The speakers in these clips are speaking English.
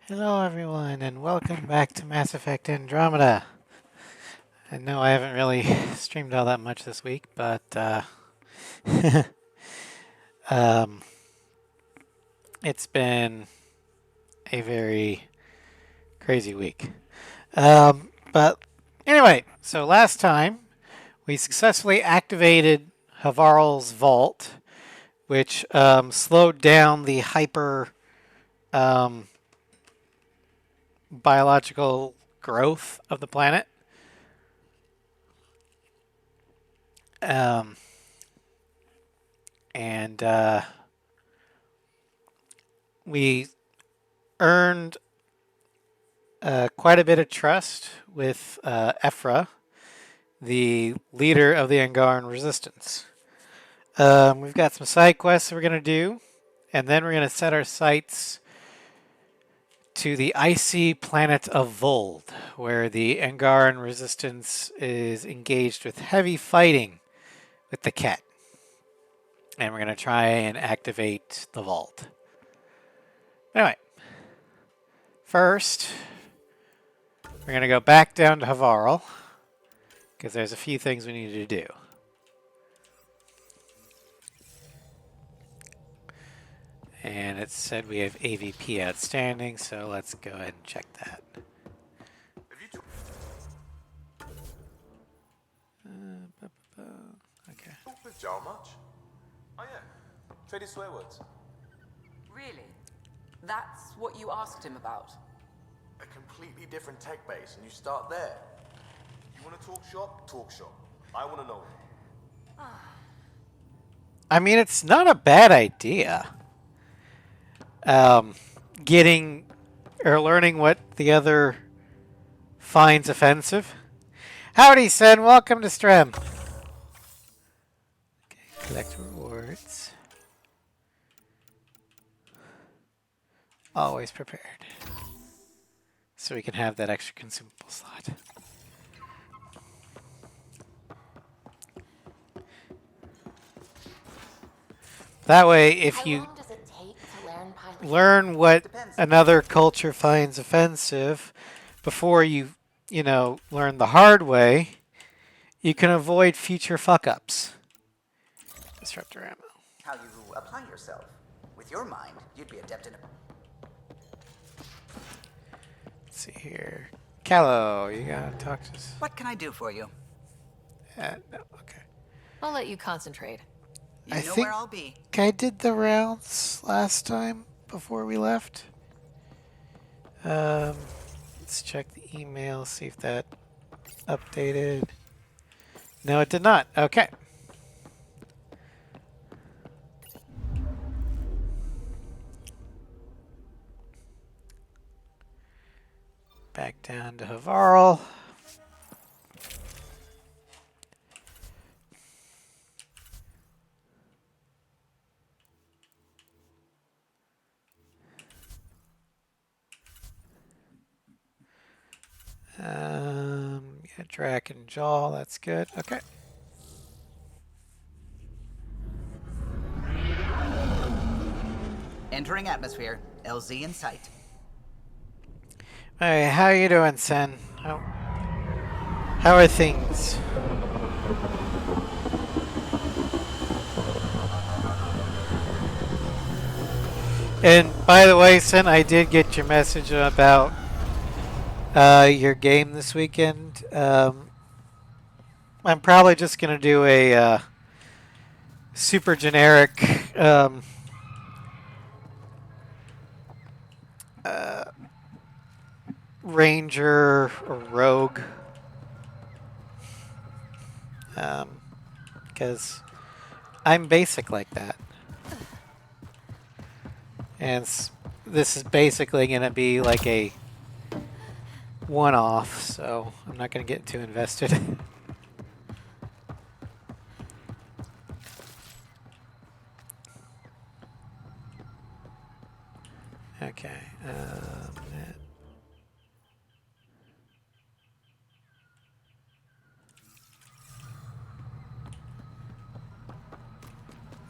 Hello everyone and welcome back to Mass Effect Andromeda. I know I haven't really streamed all that much this week, but um, it's been a very crazy week. But anyway, so last time we successfully activated Havarl's vault, which slowed down the hyper um, biological growth of the planet. Um, and we earned quite a bit of trust with Ephra, the leader of the Angaran resistance. We've got some side quests we're going to do, and then we're going to set our sights to the icy planet of Vold, where the Angaran resistance is engaged with heavy fighting with the Ket. And we're going to try and activate the vault. Anyway, first, we're going to go back down to Havarl, because there's a few things we need to do. And it said we have AVP outstanding, so let's go ahead and check that. Okay. Talk with Jar much? Oh yeah, traded swear words. Really? That's what you asked him about? A completely different tech base, and you start there. You want to talk shop? Talk shop. I want to know. I mean, it's not a bad idea. Getting or learning what the other finds offensive. Howdy, son. Welcome to Strem. Okay, collect rewards. Always prepared. So we can have that extra consumable slot. That way, if you learn what another culture finds offensive before you learn the hard way, you can avoid future fuck-ups. Disruptor ammo. How you apply yourself. With your mind, you'd be adept in Let's see here. Callow, you gotta talk to us. What can I do for you? No, okay. I'll let you concentrate. You I know think where I'll be. I did the rounds last time before we left. Let's check the email, see if that updated. No, it did not. Okay. Back down to Havarl. Yeah, Drac and Jaw, that's good. Okay. Entering atmosphere. LZ in sight. Alright, how you doing, Sen? How are things? And by the way, Sen, I did get your message about your game this weekend. I'm probably just going to do a super generic ranger or rogue. Because I'm basic like that. And this is basically going to be like a one-off, so I'm not going to get too invested. Okay.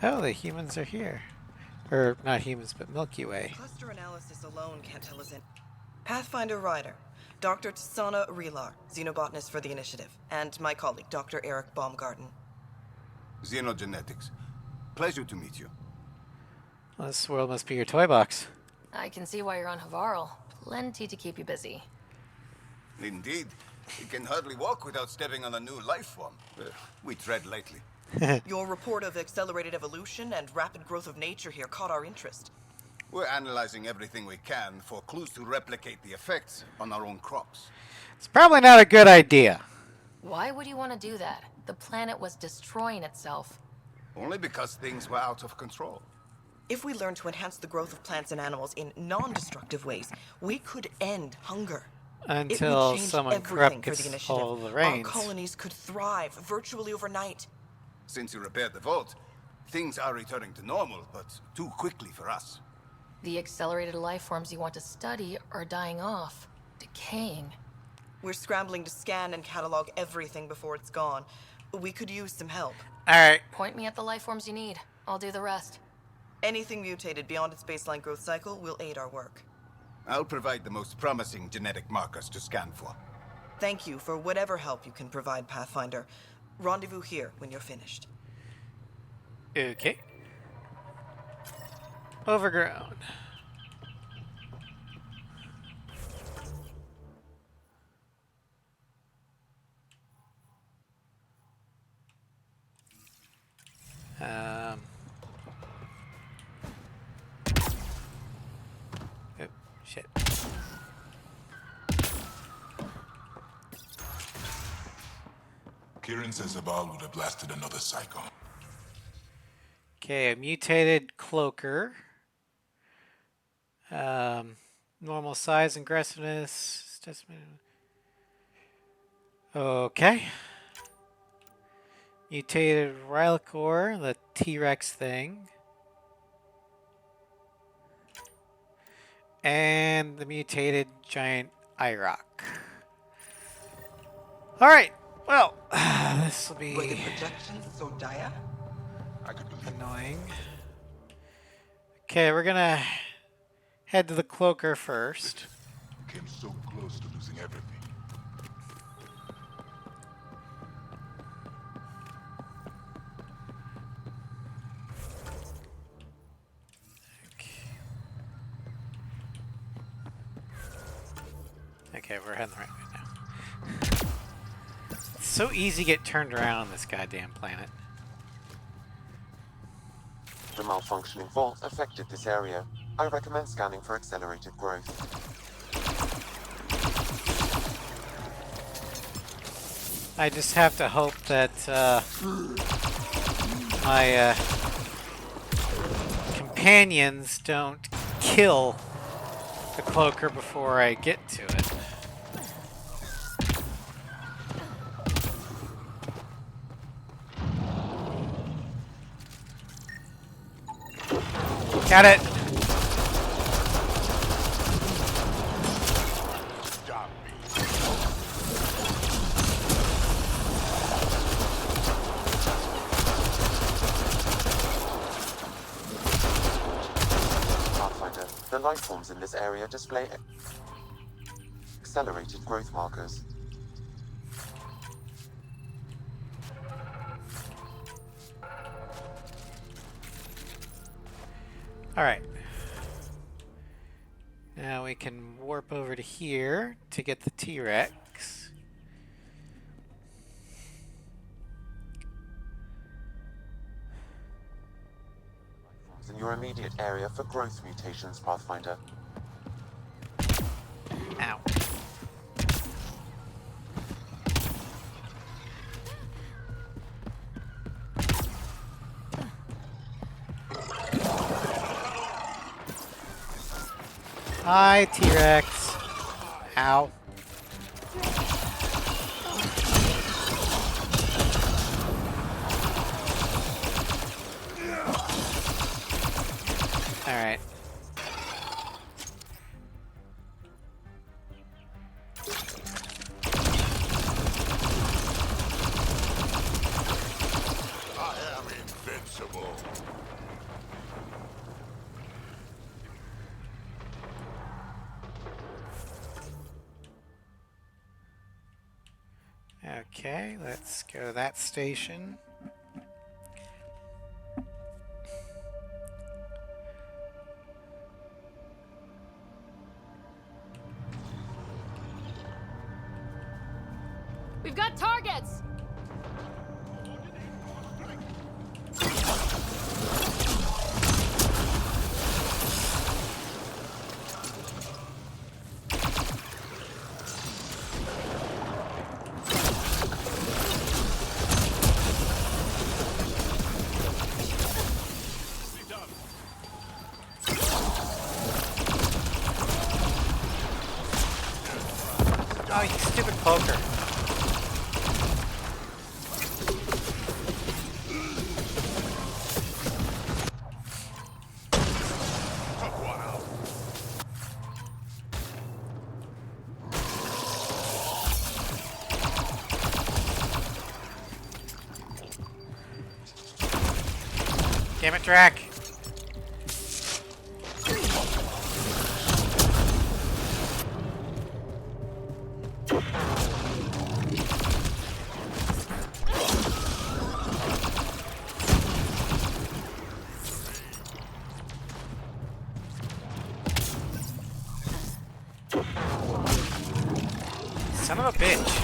Oh, the humans are here. Or not humans, but Milky Way. Cluster analysis alone can't tell us Pathfinder Ryder, Dr. Tsana Relar, xenobotanist for the Initiative, and my colleague, Dr. Eric Baumgarten. Xenogenetics. Pleasure to meet you. Well, this world must be your toy box. I can see why you're on Havarl. Plenty to keep you busy. Indeed. We can hardly walk without stepping on a new life form. We tread lightly. Your report of accelerated evolution and rapid growth of nature here caught our interest. We're analyzing everything we can for clues to replicate the effects on our own crops. It's probably not a good idea. Why would you want to do that? The planet was destroying itself. Only because things were out of control. If we learn to enhance the growth of plants and animals in non-destructive ways, we could end hunger. Until it would change someone everything corrupt for the gets Initiative. hold of the Our reins. colonies could thrive virtually overnight. Since you repaired the vault, things are returning to normal, but too quickly for us. The accelerated life forms you want to study are dying off, decaying. We're scrambling to scan and catalog everything before it's gone. We could use some help. All right. Point me at the life forms you need. I'll do the rest. Anything mutated beyond its baseline growth cycle will aid our work. I'll provide the most promising genetic markers to scan for. Thank you for whatever help you can provide, Pathfinder. Rendezvous here when you're finished. Okay. Overgrown. Oh, shit. Kieran says Zabal would have blasted another cycle. Okay, a mutated cloaker. Normal size and aggressiveness. Okay. Mutated Rylacor, the T-Rex thing. And the mutated giant IROC. Alright, well, this will be Were the projections so dire? I could believe annoying. Okay, we're gonna head to the cloaker first. we came so close to losing everything. Okay, we're heading the right way now. It's so easy to get turned around on this goddamn planet. The malfunctioning vault affected this area. I recommend scanning for accelerated growth. I just have to hope that my companions don't kill the cloaker before I get to it. Got it. Stop me. Pathfinder, the life forms in this area display accelerated growth markers. Alright. Now we can warp over to here to get the T-Rex. In your immediate area for growth mutations, Pathfinder. Ow. Hi, T-Rex. Ow. Alright. I am invincible. Okay, let's go to that station. We've got targets! Oh, you stupid poker. Damn it, Drac. Son of a bitch.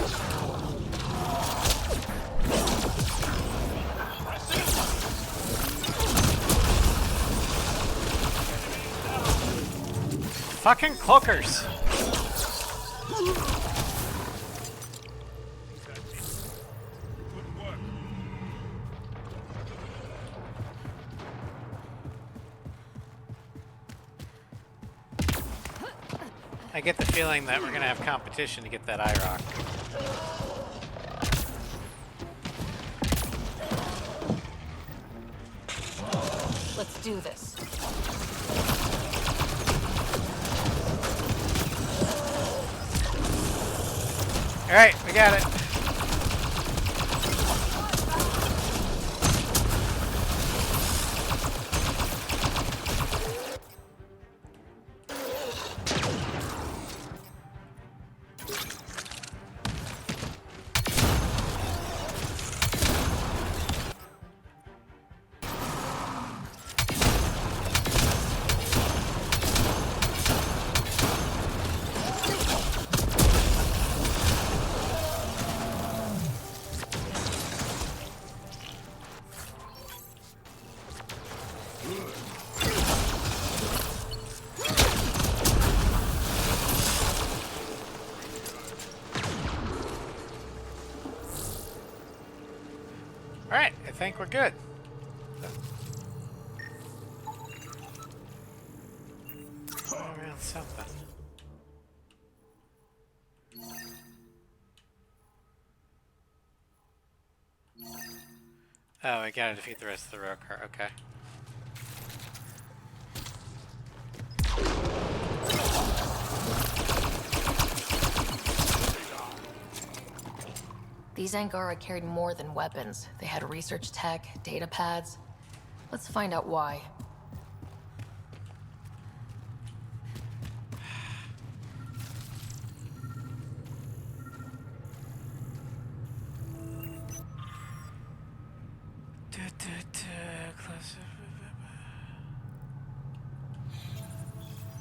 Fucking cloakers. I get the feeling that we're gonna have competition to get that eye rock. Let's do this. Alright, we got it. Alright, I think we're good. Around something. Oh, I gotta defeat the rest of the row car. Okay. These Angara carried more than weapons. They had research tech, data pads. Let's find out why.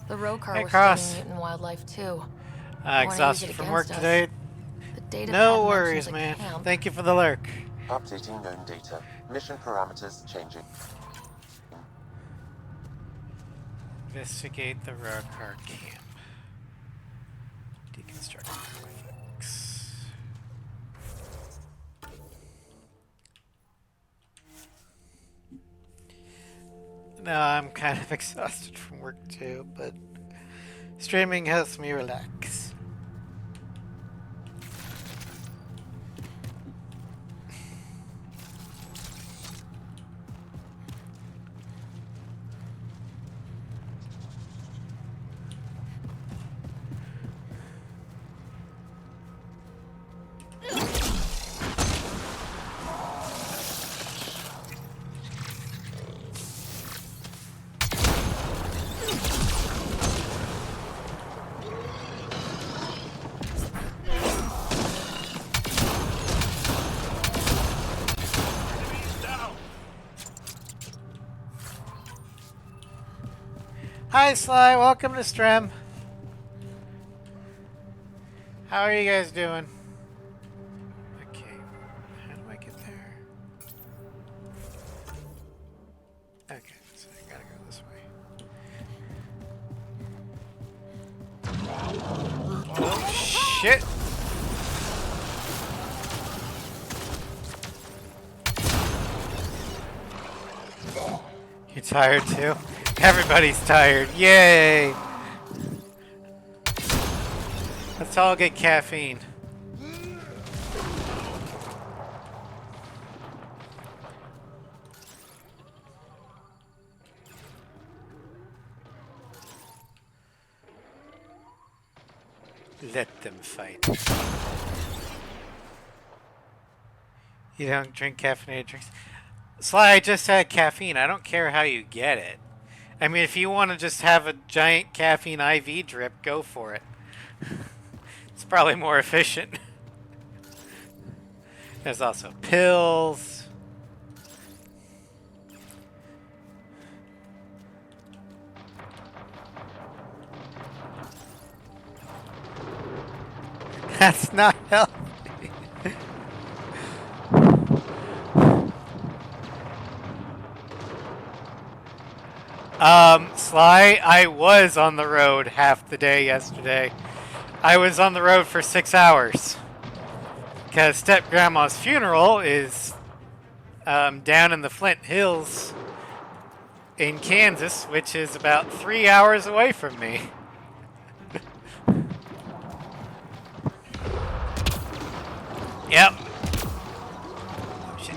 The row car Hey, was Cross. studying mutant wildlife too. Wanna use Exhausted it from against work us. today. The data No pad worries, mentions a man. camp. Thank you for the lurk. Updating known data. Mission parameters changing. Investigate the row car camp. Deconstruct effects. No, I'm kind of exhausted from work too, but streaming helps me relax. Hi, Sly. Welcome to Strem. How are you guys doing? Okay. How do I get there? Okay, so I gotta go this way. Oh, shit! You tired too? Everybody's tired. Yay! Let's all get caffeine. Let them fight. You don't drink caffeinated drinks? Sly, I just had caffeine. I don't care how you get it. I mean, if you want to just have a giant caffeine IV drip, go for it. It's probably more efficient. There's also pills. That's not healthy. Sly, I was on the road half the day yesterday. I was on the road for 6 hours. Because Step Grandma's funeral is down in the Flint Hills in Kansas, which is about 3 hours away from me. Yep. Oh, shit.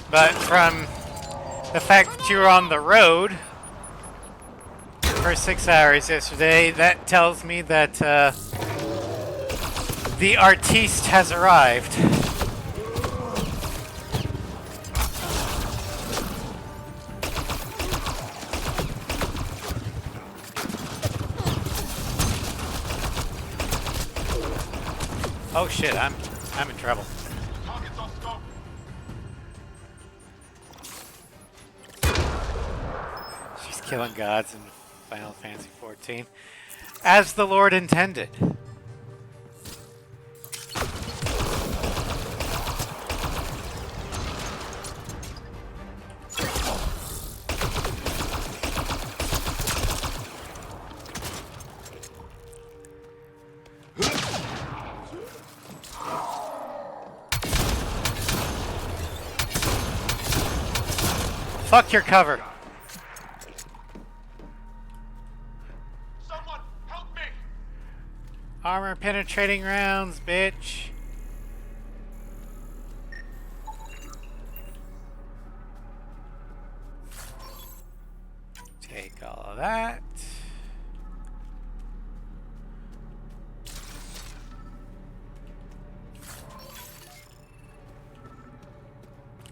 But from the fact that you were on the road for 6 hours yesterday, that tells me that the artiste has arrived. Oh shit, I'm in trouble. Targets on scope. She's killing gods in Final Fantasy XIV. As the Lord intended. Fuck your cover. Someone help me! Armor penetrating rounds, bitch. Take all of that.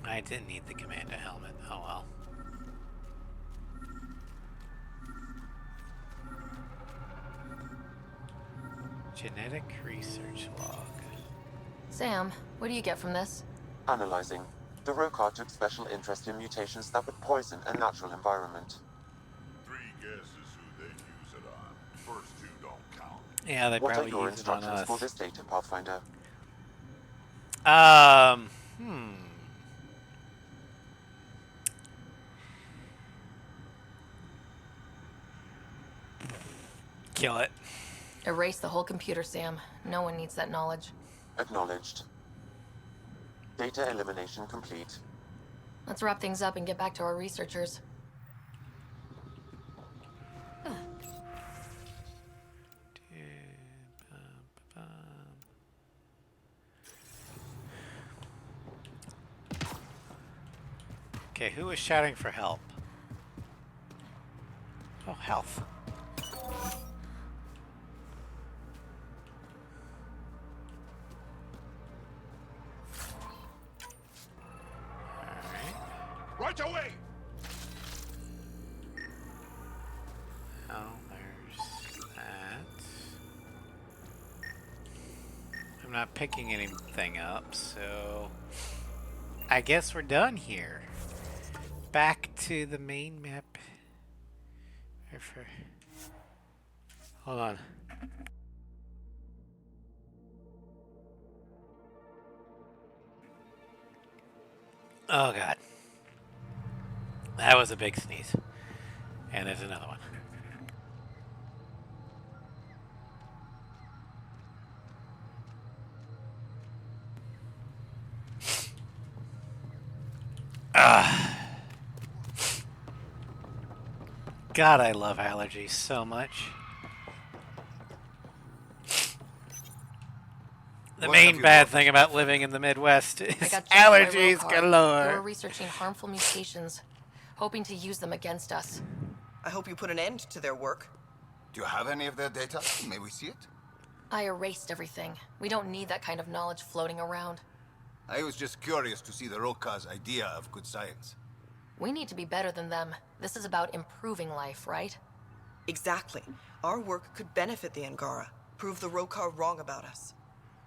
I didn't need the commando helmet. Oh well. Genetic research log. Sam, what do you get from this? Analyzing. The Rokar took special interest in mutations that would poison a natural environment. 3 guesses who they'd use it on. First 2 don't count. Yeah, they What are probably your use it on instructions for us. this data, Pathfinder? Kill it. Erase the whole computer, Sam. No one needs that knowledge. Acknowledged. Data elimination complete. Let's wrap things up and get back to our researchers. Okay, who is shouting for help? Oh, health. Right away! Oh, there's that. I'm not picking anything up, so I guess we're done here. Back to the main map. Hold on. Oh god. That was a big sneeze. And there's another one. God, I love allergies so much. The main bad thing about living in the Midwest is I got allergies They were galore. researching harmful mutations, hoping to use them against us. I hope you put an end to their work. Do you have any of their data? May we see it? I erased everything. We don't need that kind of knowledge floating around. I was just curious to see the Roka's idea of good science. We need to be better than them. This is about improving life, right? Exactly. Our work could benefit the Angara, prove the Rokar wrong about us.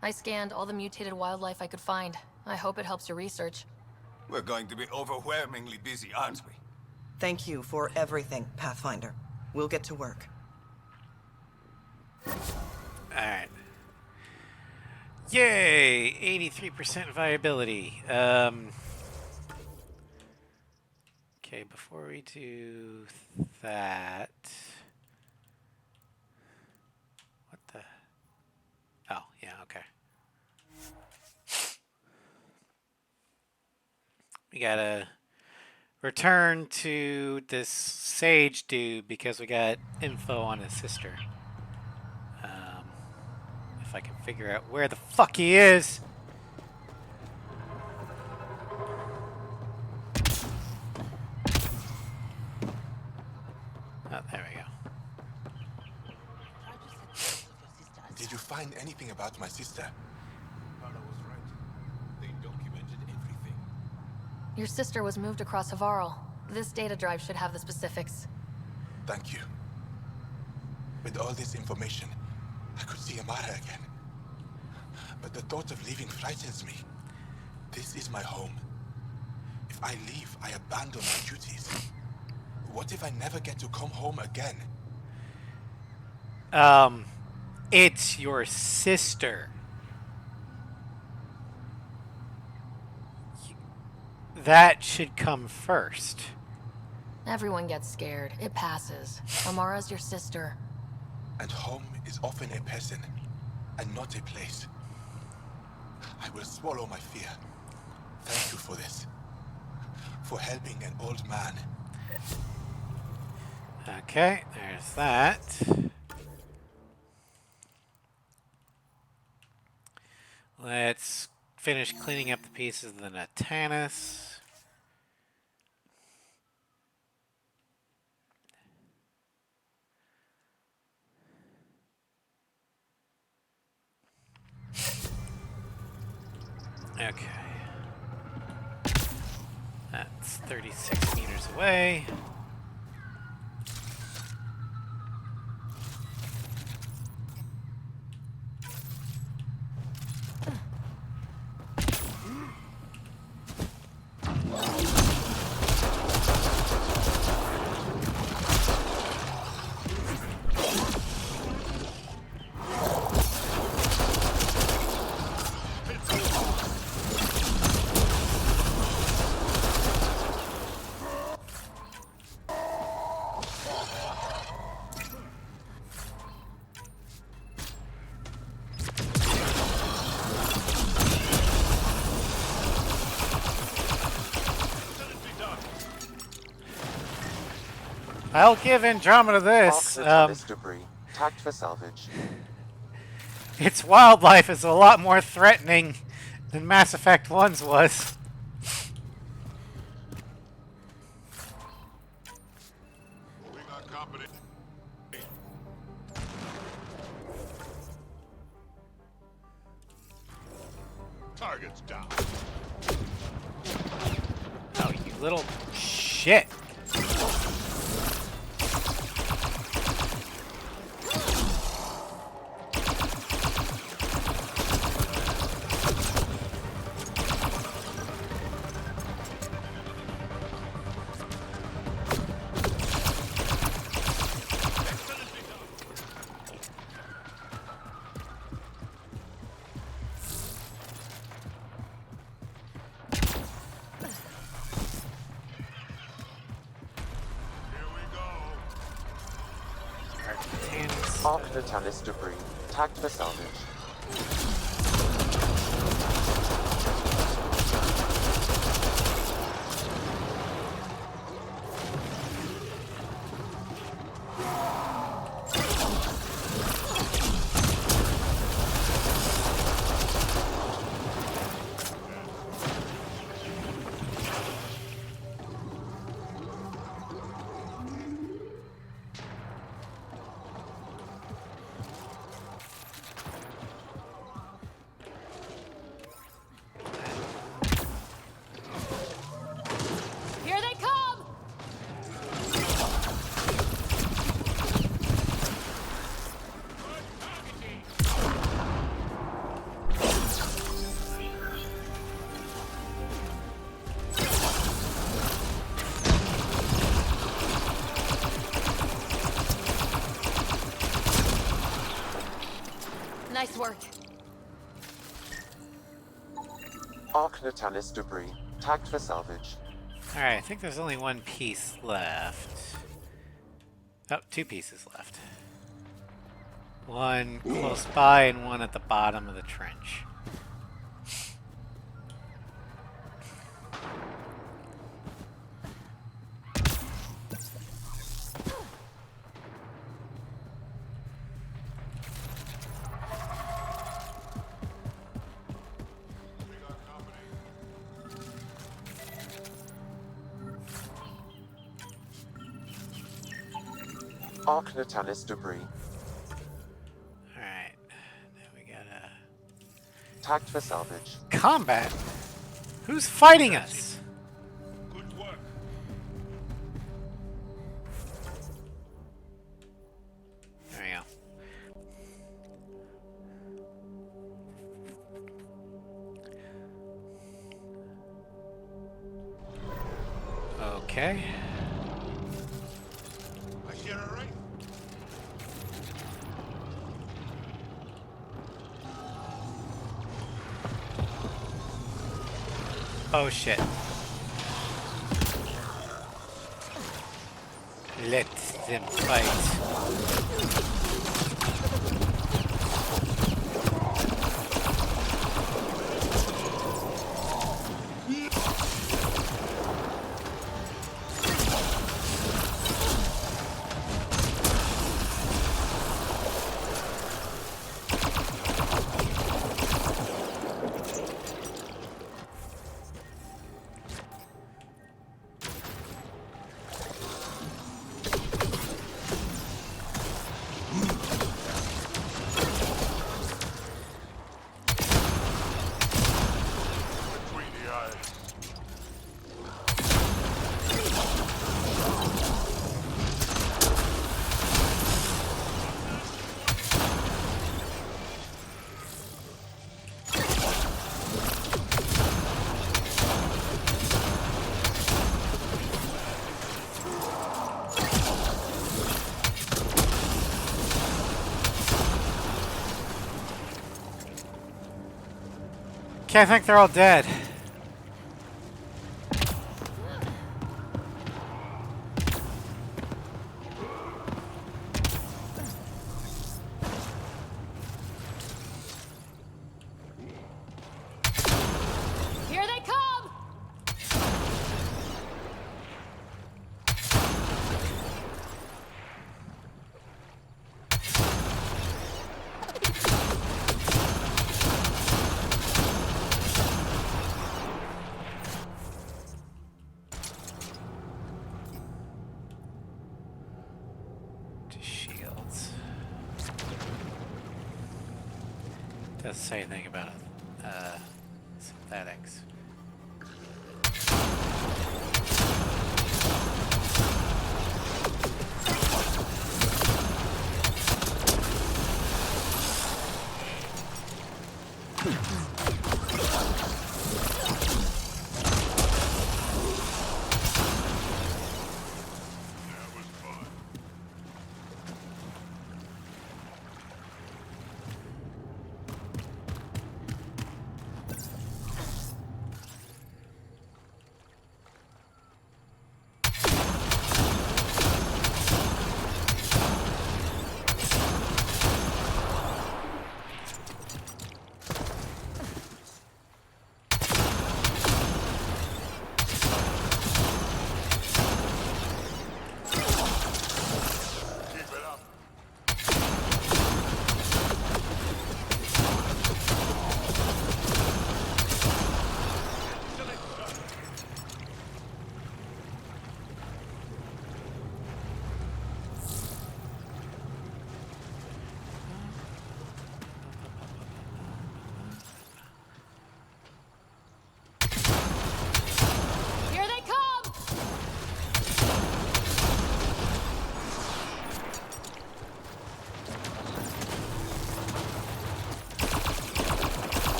I scanned all the mutated wildlife I could find. I hope it helps your research. We're going to be overwhelmingly busy, aren't we? Thank you for everything, Pathfinder. We'll get to work. Alright. Yay! 83% viability. Okay, before we do that... What the... Oh, yeah, okay. We gotta return to this sage dude because we got info on his sister. If I can figure out where the fuck he is. Oh, there we go. Did you find anything about my sister? Sara was right. They documented everything. Your sister was moved across Havarl. This data drive should have the specifics. Thank you. With all this information, I could see Amara again. But the thought of leaving frightens me. This is my home. If I leave, I abandon my duties. What if I never get to come home again? It's your sister. That should come first. Everyone gets scared. It passes. Amara's your sister. And home is often a person, and not a place. I will swallow my fear. Thank you for this. For helping an old man. Okay, there's that. Let's finish cleaning up the pieces of the Natanus. Okay. That's 36 meters away. I'll give Andromeda this. Debris, tagged for salvage. Its wildlife is a lot more threatening than Mass Effect 1's was. We got company. Target's down. Oh, you little shit. Arc Natalis debris. Tagged for salvage. Here they come! Nice work. Arc Natalis debris. Tagged for salvage. Alright, I think there's only one piece left. Oh, two pieces left. One close by and one at the bottom of the trench. Arc Natalis debris. Alright, now we gotta... Tagged for salvage. Combat? Who's fighting us? Good work. There we go. Okay. I hear a right. Oh shit. Let them fight. Between the eyes. Okay, I think they're all dead. Here they come! Shields. Doesn't say anything about synthetics. That was fun.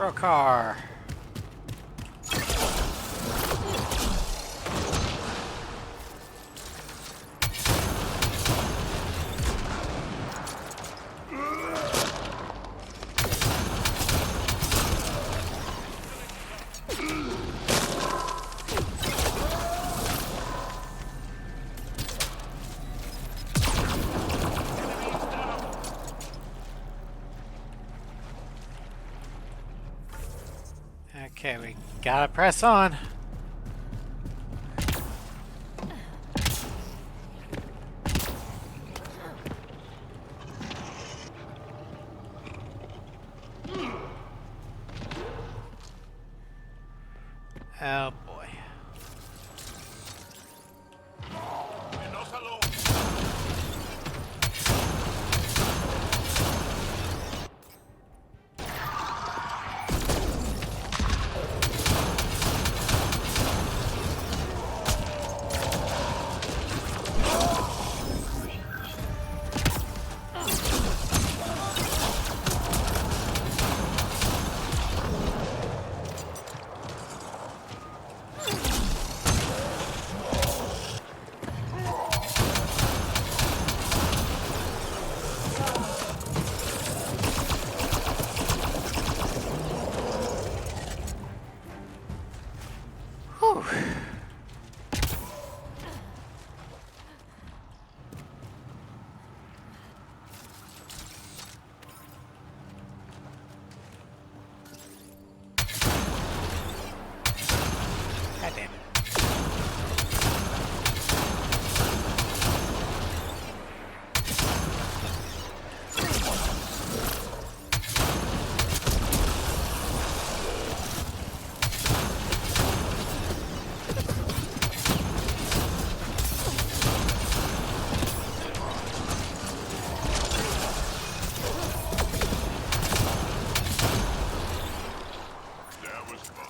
Micro car. Okay, we gotta press on. Oh boy. Whew. God damn it. That was fun.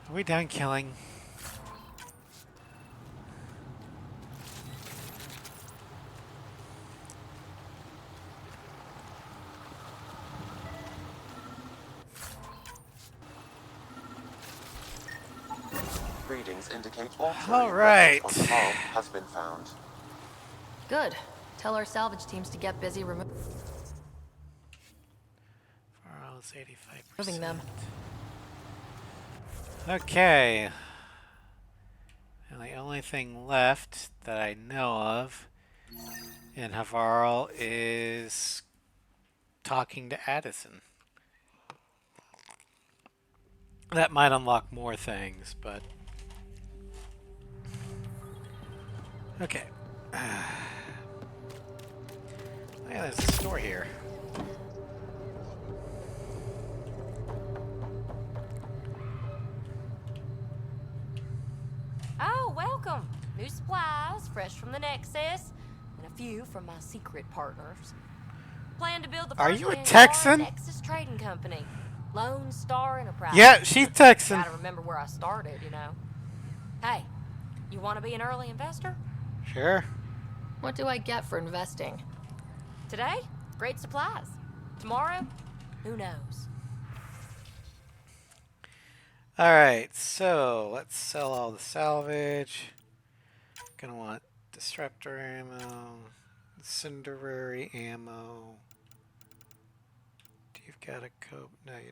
Are we done killing? Readings indicate all All right. on the hull has been found. Good. Tell our salvage teams to get busy removing Is 85%. them. Okay. And the only thing left that I know of in Havarl is talking to Addison. That might unlock more things, but... Okay. Yeah, there's a store here. Oh, welcome. New supplies, fresh from the Nexus, and a few from my secret partners. Plan to build the Are first you a Vanguard Texan? Nexus Trading Company. Lone Star Enterprise. Yeah, she's Texan. Gotta remember where I started, you know. Hey, you want to be an early investor? Sure. What do I get for investing? Today, great supplies. Tomorrow, who knows? Alright, so let's sell all the salvage. Gonna want disruptor ammo, incendiary ammo. You've got a cope. No, you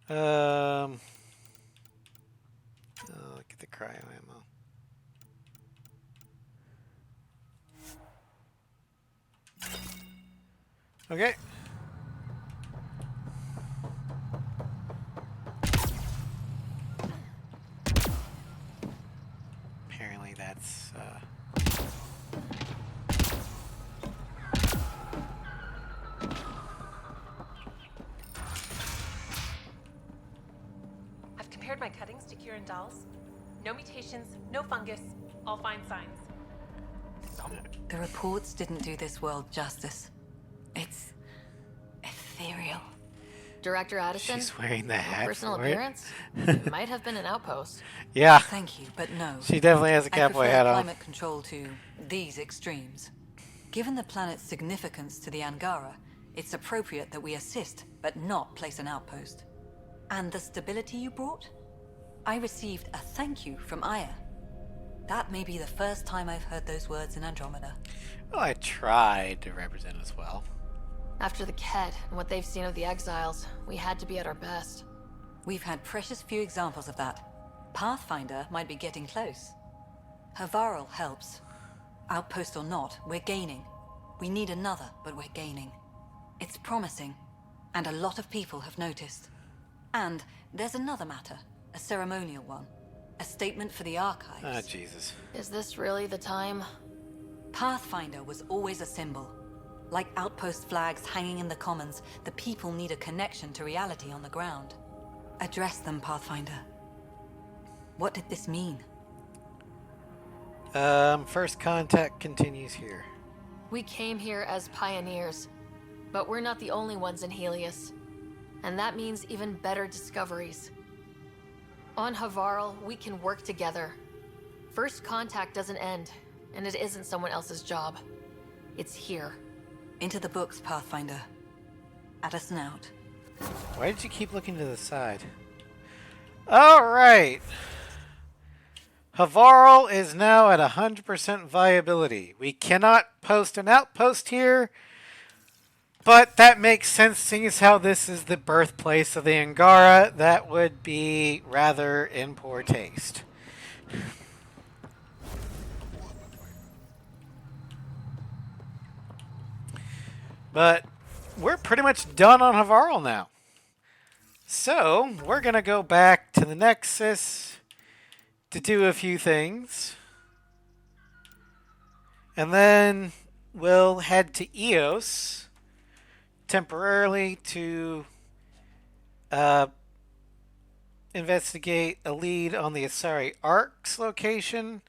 don't. Oh, look at the cryo ammo. Okay. Apparently that's I've compared my cuttings to Kurandal's. No mutations, no fungus, all fine signs. The reports didn't do this world justice. It's ethereal. Director Addison? She's wearing the No hat personal for it. appearance? It might have been an outpost. Yeah. Thank you, but no. She definitely has a I cowboy prefer hat on. climate control to these extremes. Given the planet's significance to the Angara, it's appropriate that we assist, but not place an outpost. And the stability you brought? I received a thank you from Aya. That may be the first time I've heard those words in Andromeda. Well, I tried to represent us well. After the Ket and what they've seen of the exiles, we had to be at our best. We've had precious few examples of that. Pathfinder might be getting close. Havaral helps. Outpost or not, we're gaining. We need another, but we're gaining. It's promising, and a lot of people have noticed. And there's another matter, a ceremonial one. A statement for the archives. Ah, Jesus. Is this really the time? Pathfinder was always a symbol. Like outpost flags hanging in the commons, the people need a connection to reality on the ground. Address them, Pathfinder. What did this mean? First contact continues here. We came here as pioneers, but we're not the only ones in Helios. And that means even better discoveries. On Havaral, we can work together. First contact doesn't end, and it isn't someone else's job. It's here. Into the books, Pathfinder. At a snout. Why did you keep looking to the side? Alright. Havaral is now at 100% viability. We cannot post an outpost here, but that makes sense seeing as how this is the birthplace of the Angara. That would be rather in poor taste. But we're pretty much done on Havaral now. So we're going to go back to the Nexus to do a few things. And then we'll head to Eos temporarily to investigate a lead on the Asari Ark's location.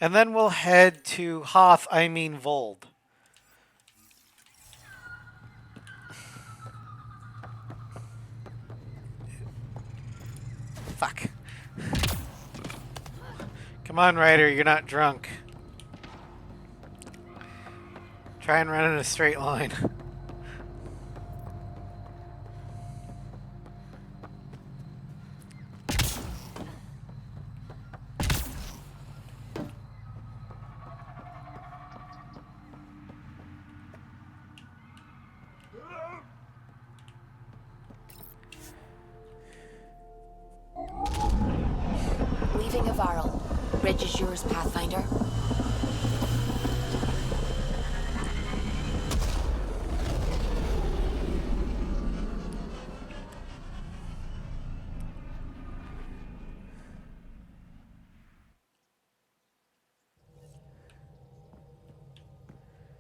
And then we'll head to Vold. Fuck. Come on, Ryder, you're not drunk. Try and run in a straight line. Leaving Havaral. Bridge is yours, Pathfinder.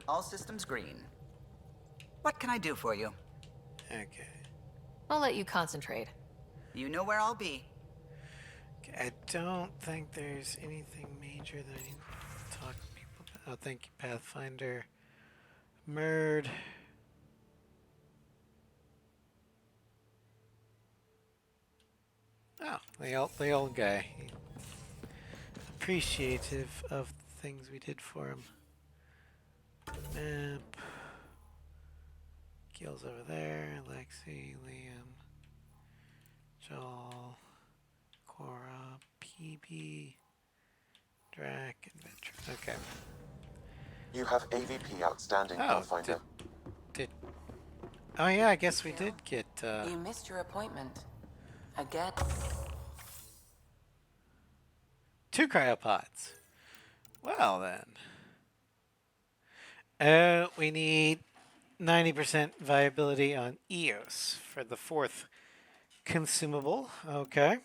All systems green. What can I do for you? Okay. I'll let you concentrate. You know where I'll be. I don't think there's anything major that I need to talk to people about. Oh, thank you, Pathfinder. Murd. Oh, the old guy. Appreciative of the things we did for him. Map. Gil's over there. Lexi, Liam, Joel, Cora, PB, Drac, Adventure. Okay. You have AVP outstanding, Pathfinder. Oh yeah, I guess we did get. You missed your appointment. Again. 2 cryopods. Well then. We need 90% viability on Eos for the 4th consumable. Okay.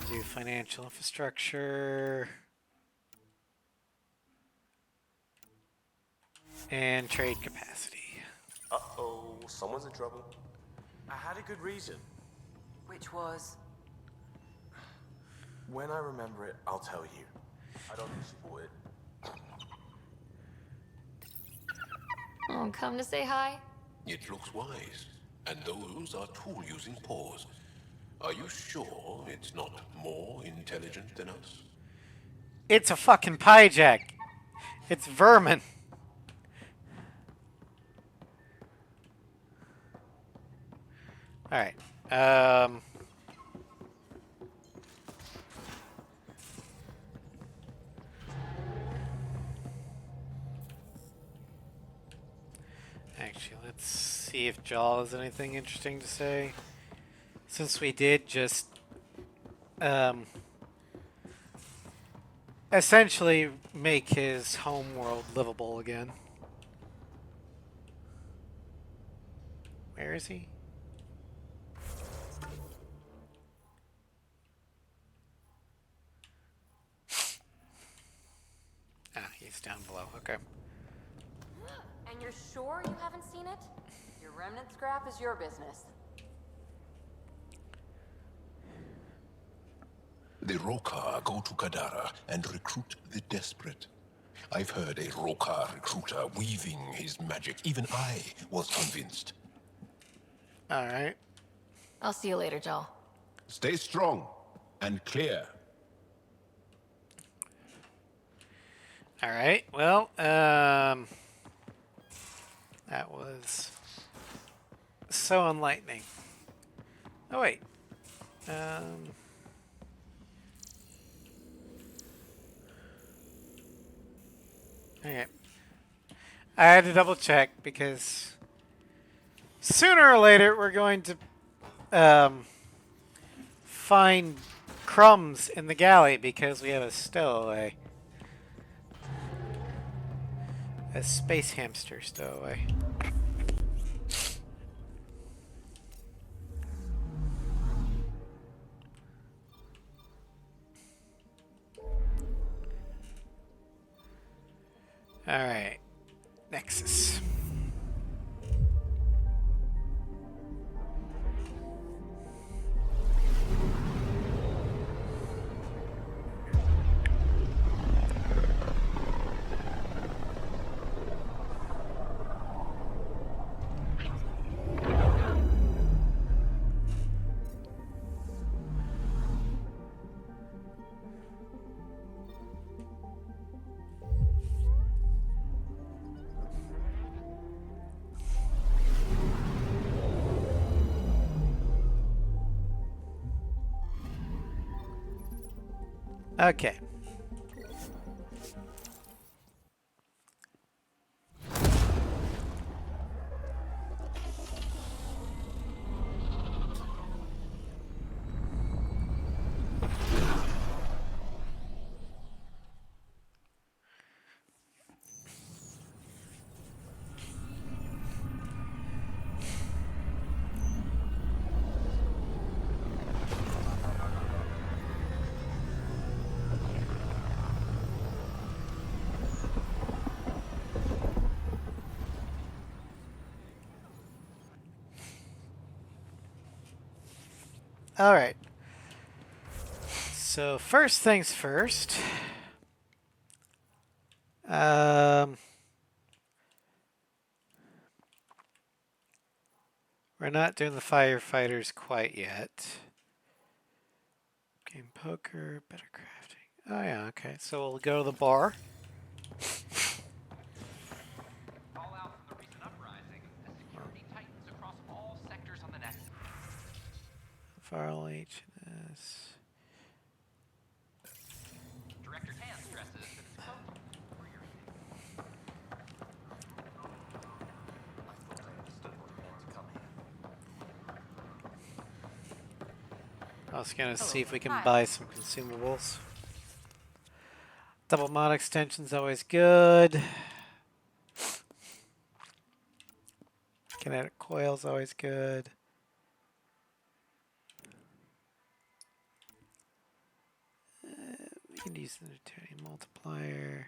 Do financial infrastructure. And trade capacity. Uh-oh, someone's in trouble. I had a good reason. Which was? When I remember it, I'll tell you. I don't think she bought it. Don't come to say hi? It looks wise, and those are tool-using paws. Are you sure it's not more intelligent than us? It's a fucking pyjak. It's vermin. Alright. Actually, let's see if Jaw has anything interesting to say. Since we did just essentially make his home world livable again. Where is he? Ah, he's down below. Okay. And you're sure you haven't seen it? Your remnant scrap is your business. The Rokar go to Kadara and recruit the desperate. I've heard a Rokar recruiter weaving his magic. Even I was convinced. Alright. I'll see you later, Joel. Stay strong and clear. Alright, well, that was so enlightening. Oh, wait. Okay. I had to double check because sooner or later we're going to find crumbs in the galley because we have a stowaway. A space hamster stowaway. Alright. Nexus. Okay. All right. So first things first. We're not doing the firefighters quite yet. Game poker, better crafting. Oh yeah, okay. So we'll go to the bar. Fallout from the recent uprising has security tightens across all sectors on the net. Farl HNS. Director Tan stresses that it's potent for your eating. I thought I understood what it meant to come here. I was gonna see if we can buy some consumables. Double mod extension's always good. Kinetic coil's always good. We can use the Newtonian multiplier.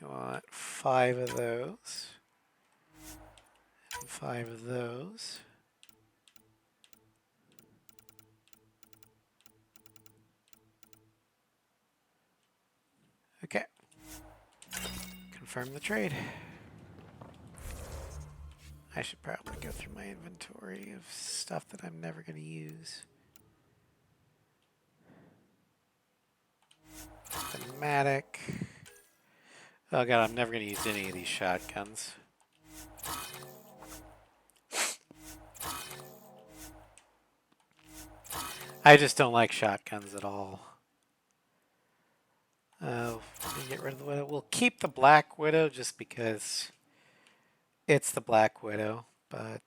We want 5 of those. And 5 of those. Okay. Confirm the trade. I should probably go through my inventory of stuff that I'm never going to use. Thematic. Oh god, I'm never going to use any of these shotguns. I just don't like shotguns at all. Let me get rid of the Widow. We'll keep the Black Widow just because it's the Black Widow, but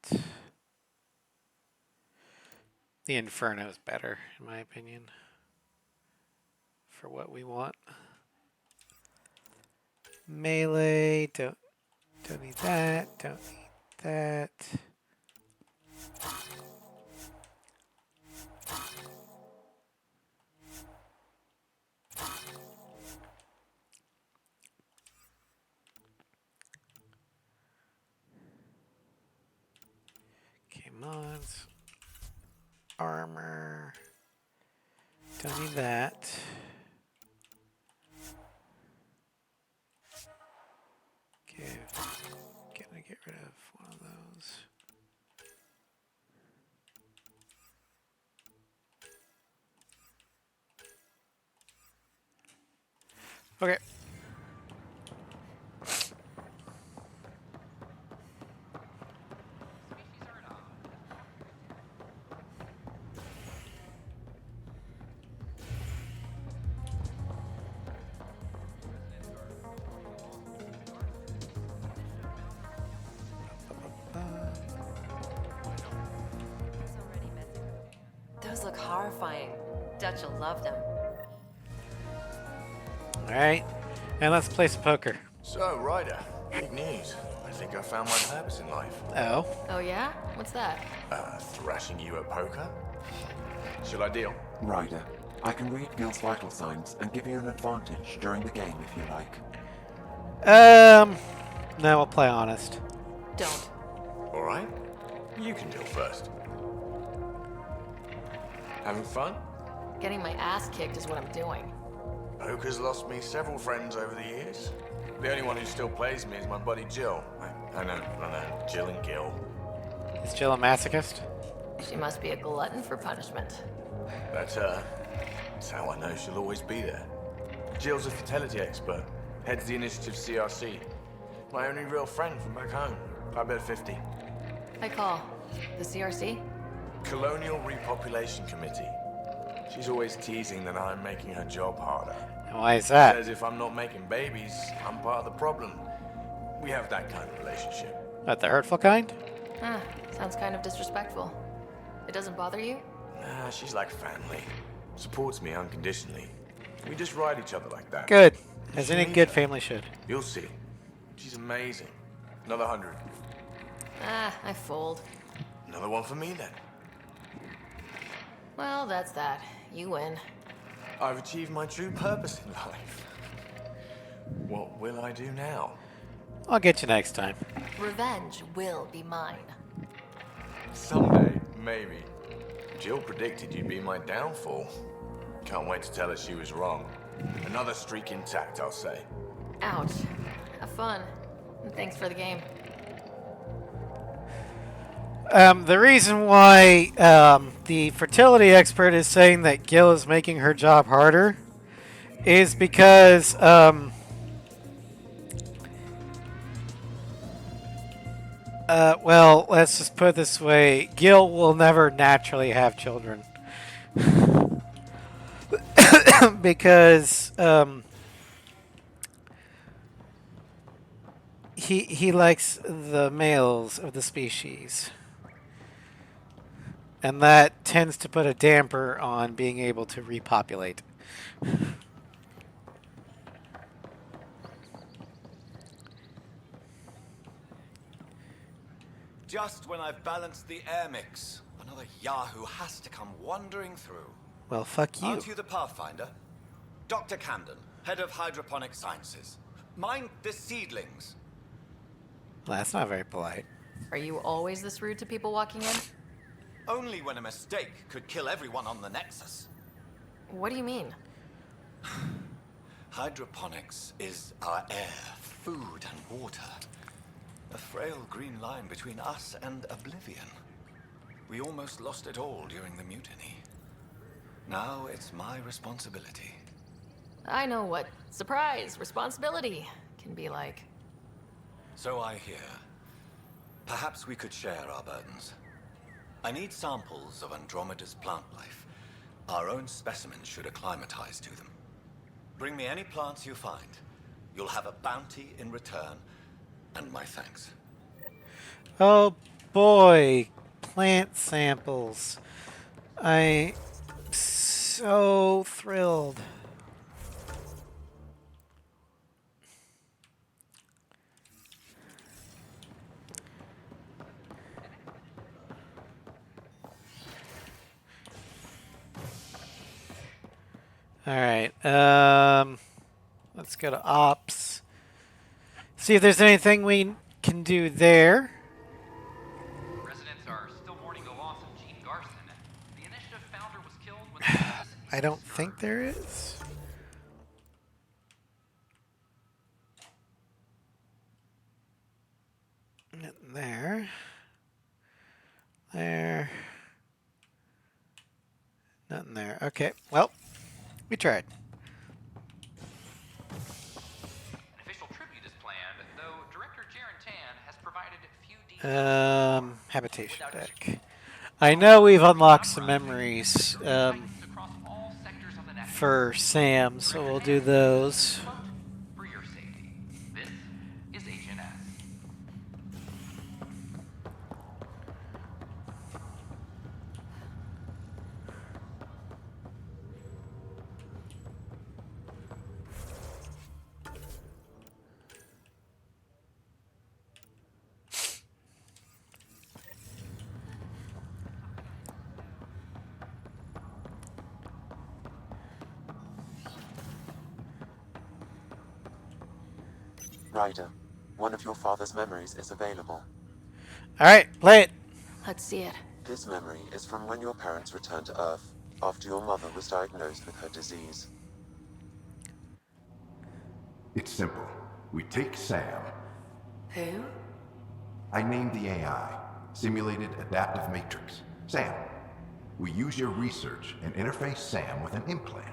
the Inferno is better, in my opinion, for what we want. Melee, don't need that, don't need that. Okay, mods. Armor. Don't need that. Okay, gonna get rid of one of those. Okay. Those look horrifying. Dutch will love them. Alright, and let's play some poker. So, Ryder, big news. I think I found my purpose in life. Oh? Oh yeah? What's that? Thrashing you at poker? Should I deal? Ryder, I can read Gil's vital signs and give you an advantage during the game if you like. No, we'll play honest. Don't. Alright. You can deal first. Having fun? Getting my ass kicked is what I'm doing. Poker's lost me several friends over the years. The only one who still plays me is my buddy Jill. I know, Jill and Gil. Is Jill a masochist? She must be a glutton for punishment. That's her. That's how I know she'll always be there. Jill's a fertility expert, heads the initiative CRC. My only real friend from back home. I bet 50. I call. The CRC? Colonial Repopulation Committee. She's always teasing that I'm making her job harder. And why is that? Says if I'm not making babies, I'm part of the problem. We have that kind of relationship. What, the hurtful kind? Ah, sounds kind of disrespectful. It doesn't bother you? Nah, she's like family. Supports me unconditionally. We just ride each other like that. Good. As any good family should. You'll see. She's amazing. Another 100. Ah, I fold. Another one for me then. Well, that's that. You win. I've achieved my true purpose in life. What will I do now? I'll get you next time. Revenge will be mine. Someday, maybe. Jill predicted you'd be my downfall. Can't wait to tell her she was wrong. Another streak intact, I'll say. Ouch. Have fun. And thanks for the game. The reason why the fertility expert is saying that Gil is making her job harder is because well, let's just put it this way. Gil will never naturally have children. Because he likes the males of the species. And that tends to put a damper on being able to repopulate. Just when I've balanced the air mix, another Yahoo has to come wandering through. Well, fuck you. Aren't you the Pathfinder? Dr. Camden, head of hydroponic sciences. Mind the seedlings. Well, that's not very polite. Are you always this rude to people walking in? Only when a mistake could kill everyone on the Nexus. What do you mean? Hydroponics is our air, food, and water. A frail green line between us and oblivion. We almost lost it all during the mutiny. Now it's my responsibility. I know what surprise, responsibility can be like. So I hear. Perhaps we could share our burdens. I need samples of Andromeda's plant life. Our own specimens should acclimatize to them. Bring me any plants you find. You'll have a bounty in return, and my thanks. Oh boy, plant samples. I'm so thrilled. All right, let's go to ops. See if there's anything we can do there. Residents are still mourning the loss of Gene Garson. The initiative founder was killed when I don't think there is. Nothing there. There. Nothing there. Okay, well, we tried. An official tribute is planned, though Director Jaren Tan has provided few details. Habitation deck. I know we've unlocked some memories for Sam, so we'll do those. For your safety, this is Agent S. Ryder, one of your father's memories is available. Alright, play it. Let's see it. This memory is from when your parents returned to Earth, after your mother was diagnosed with her disease. It's simple. We take Sam. Who? I named the AI, Simulated Adaptive Matrix. Sam. We use your research and interface Sam with an implant.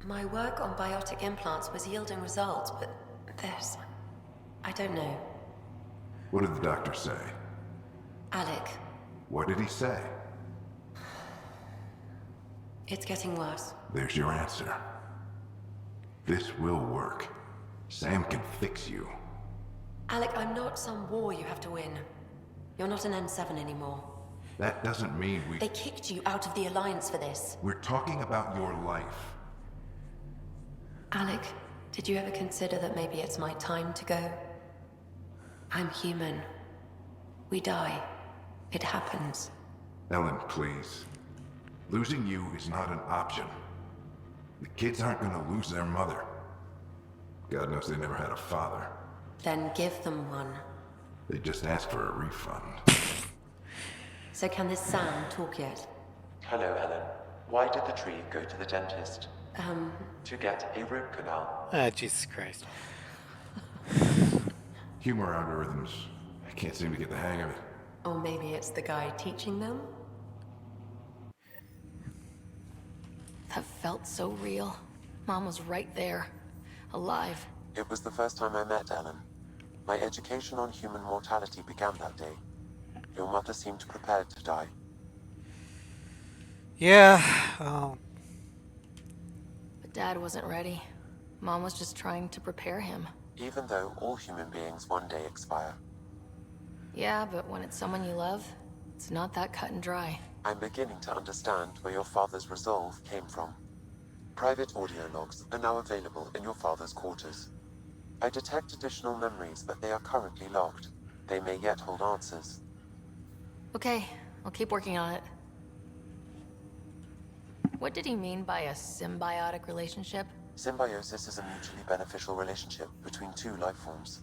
My work on biotic implants was yielding results, but this... I don't know. What did the doctor say? Alec, What did he say? it's getting worse. There's your answer. This will work. Sam can fix you. Alec, I'm not some war you have to win. You're not an N7 anymore. That doesn't mean we... They kicked you out of the Alliance for this. We're talking about your life. Alec, did you ever consider that maybe it's my time to go? I'm human. We die. It happens. Ellen, please. Losing you is not an option. The kids aren't gonna lose their mother. God knows they never had a father. Then give them one. They just asked for a refund. So can this Sam talk yet? Hello, Ellen. Why did the tree go to the dentist? To get a root canal. Ah, Jesus Christ. Humor algorithms. I can't seem to get the hang of it. Or maybe it's the guy teaching them? That felt so real. Mom was right there, alive. It was the first time I met Ellen. My education on human mortality began that day. Your mother seemed prepared to die. Yeah, oh. But Dad wasn't ready. Mom was just trying to prepare him. Even though all human beings one day expire. Yeah, but when it's someone you love, it's not that cut and dry. I'm beginning to understand where your father's resolve came from. Private audio logs are now available in your father's quarters. I detect additional memories, but they are currently locked. They may yet hold answers. Okay, I'll keep working on it. What did he mean by a symbiotic relationship? Symbiosis is a mutually beneficial relationship between two life forms.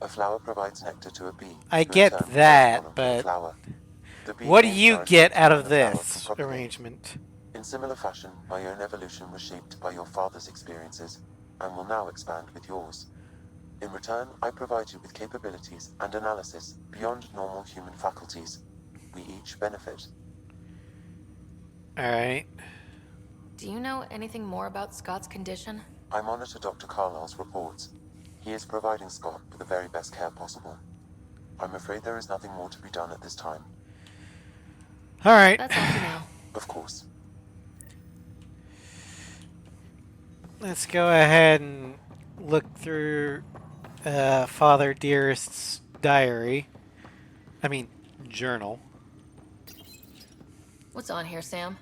A flower provides nectar to a bee, I who in get turn provides that, pollen for the but flower. The bee what do gains you get nourishment out and of the flower can this propagate. arrangement? In similar fashion, my own evolution was shaped by your father's experiences, and will now expand with yours. In return, I provide you with capabilities and analysis beyond normal human faculties. We each benefit. Alright. Do you know anything more about Scott's condition? I monitor Dr. Carlisle's reports. He is providing Scott with the very best care possible. I'm afraid there is nothing more to be done at this time. Alright. That's all for now. Of course. Let's go ahead and look through Father Dearest's diary. I mean, journal. What's on here, Sam?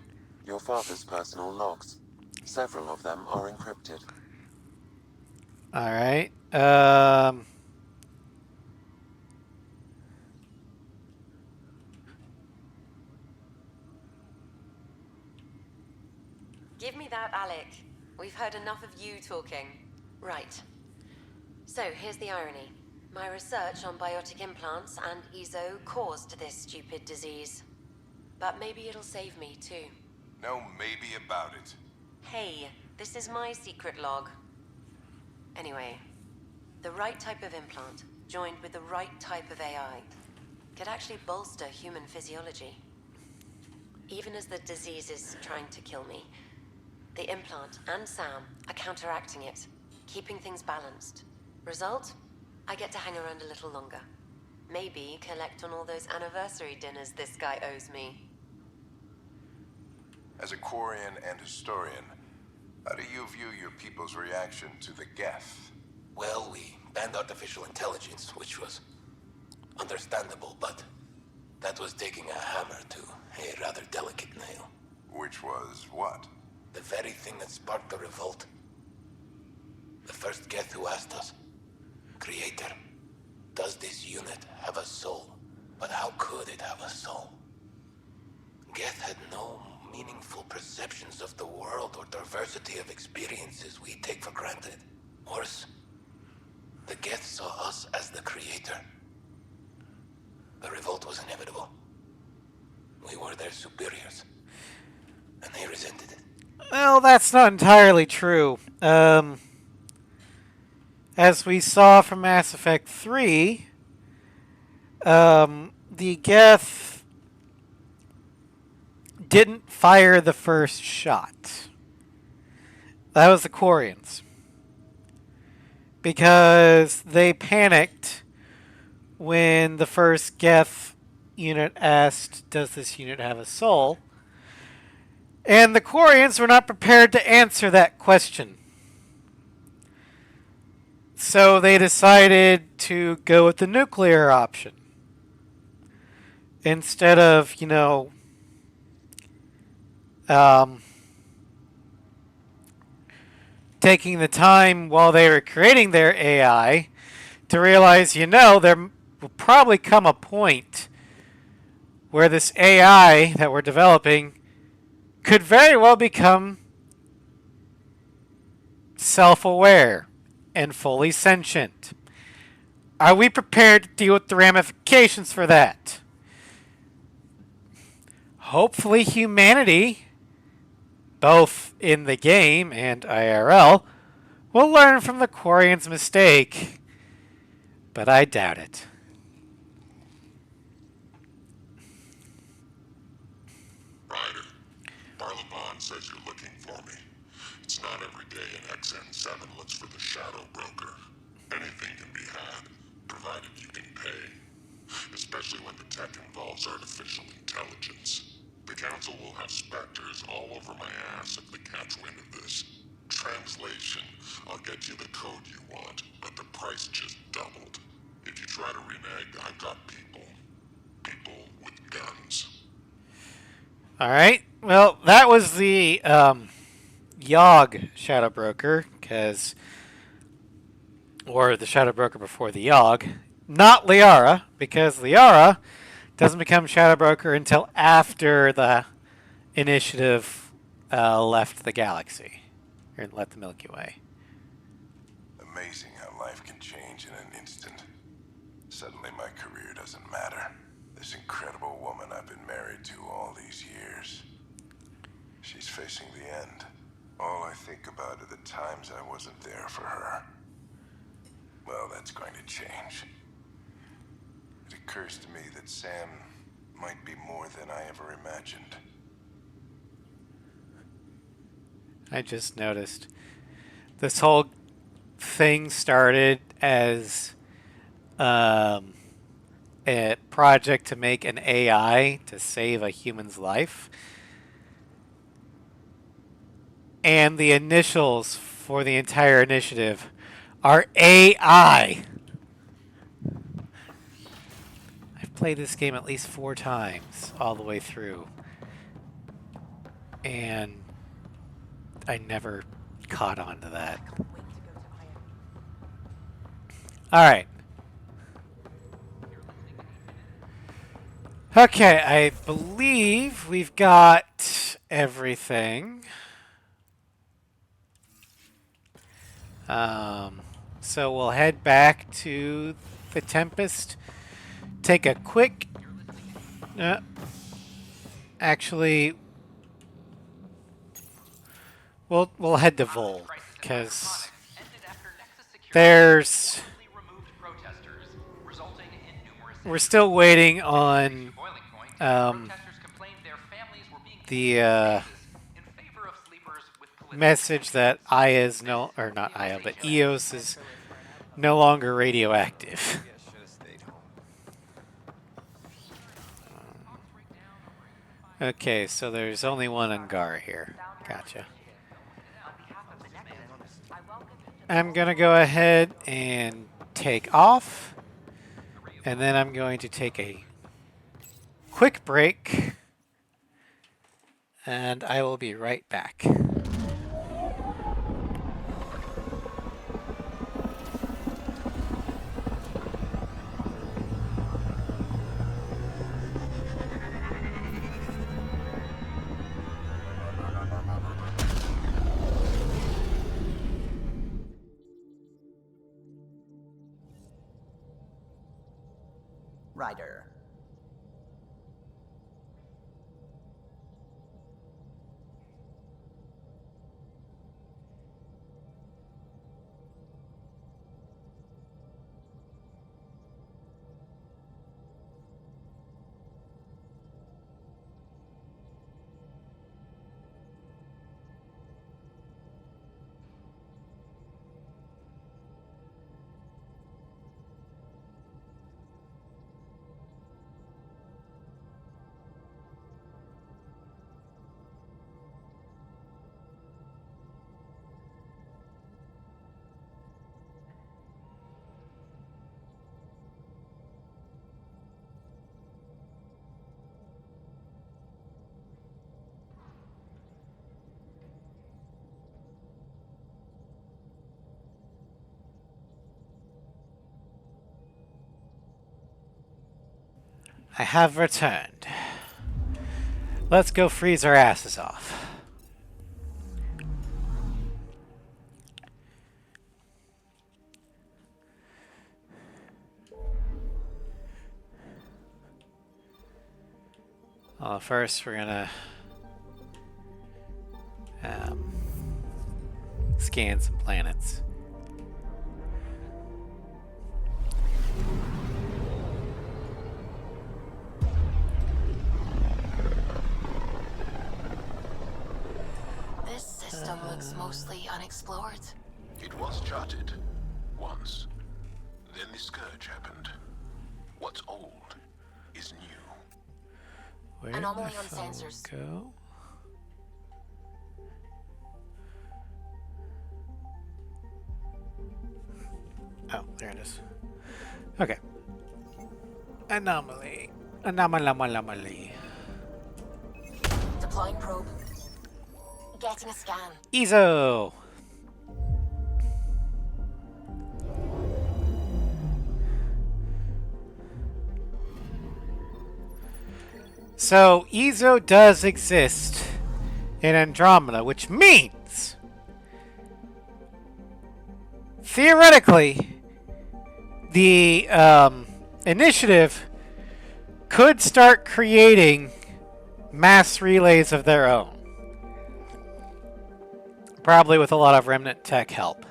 Your father's personal logs. Several of them are encrypted. Alright. Give me that, Alec. We've heard enough of you talking. Right. So, here's the irony. My research on biotic implants and EZO caused this stupid disease. But maybe it'll save me, too. No maybe about it. Hey, this is my secret log. Anyway, the right type of implant, joined with the right type of AI, could actually bolster human physiology. Even as the disease is trying to kill me, the implant and Sam are counteracting it, keeping things balanced. Result? I get to hang around a little longer. Maybe collect on all those anniversary dinners this guy owes me. As a Quarian and historian, how do you view your people's reaction to the Geth? Well, we banned artificial intelligence, which was understandable, but that was taking a hammer to a rather delicate nail. Which was what? The very thing that sparked the revolt. The first Geth who asked us, Creator, does this unit have a soul? But how could it have a soul? Geth had no meaningful perceptions of the world or diversity of experiences we take for granted. Worse, the Geth saw us as the Creator. The revolt was inevitable. We were their superiors, and they resented it. Well, that's not entirely true. As we saw from Mass Effect 3, the Geth didn't fire the first shot. That was the Quarians. Because they panicked when the first Geth unit asked, does this unit have a soul? And the Quarians were not prepared to answer that question. So they decided to go with the nuclear option. Instead of, taking the time while they were creating their AI to realize, there will probably come a point where this AI that we're developing could very well become self-aware and fully sentient. Are we prepared to deal with the ramifications for that? Hopefully humanity, both in the game and IRL, will learn from the Quarian's mistake. But I doubt it. Ryder, Barlabon says you're looking for me. It's not every day an XN7 looks for the Shadow Broker. Anything can be had, provided you can pay. Especially when the tech involves artificial intelligence. The Council will have specters all over my ass if they catch wind of this. Translation, I'll get you the code you want, but the price just doubled. If you try to renege, I've got people. People with guns. Alright, well, that was the Yogg Shadow Broker, or the Shadow Broker before the Yogg. Not Liara, because Liara doesn't become Shadow Broker until after the initiative left the galaxy. Here, let the Milky Way. Amazing how life can change in an instant. Suddenly my career doesn't matter. This incredible woman I've been married to all these years. She's facing the end. All I think about are the times I wasn't there for her. Well, that's going to change. It occurs to me that Sam might be more than I ever imagined. I just noticed this whole thing started as a project to make an AI to save a human's life. And the initials for the entire initiative are AI. I've played this game at least 4 times all the way through. And I never caught on to that. Alright. Okay, I believe we've got everything. So we'll head back to the Tempest. Take a quick... actually... We'll head to Vol, because there's... We're still waiting on the message that Aya is no, or not Aya, but Eos is no longer radioactive. Okay, so there's only one Angara here. Gotcha. I'm gonna go ahead and take off, and then I'm going to take a quick break, and I will be right back. Ryder. I have returned. Let's go freeze our asses off. Well, first we're gonna scan some planets. This system looks mostly unexplored. It was charted. Once. Then the Scourge happened. What's old is new. Where did Anomaly my on phone sensors. go? Oh, there it is. Okay. Anomaly. Anomaly. Deploying probe. Getting a scan. EZO! So, EZO does exist in Andromeda, which means theoretically, the initiative could start creating mass relays of their own. Probably with a lot of remnant tech help.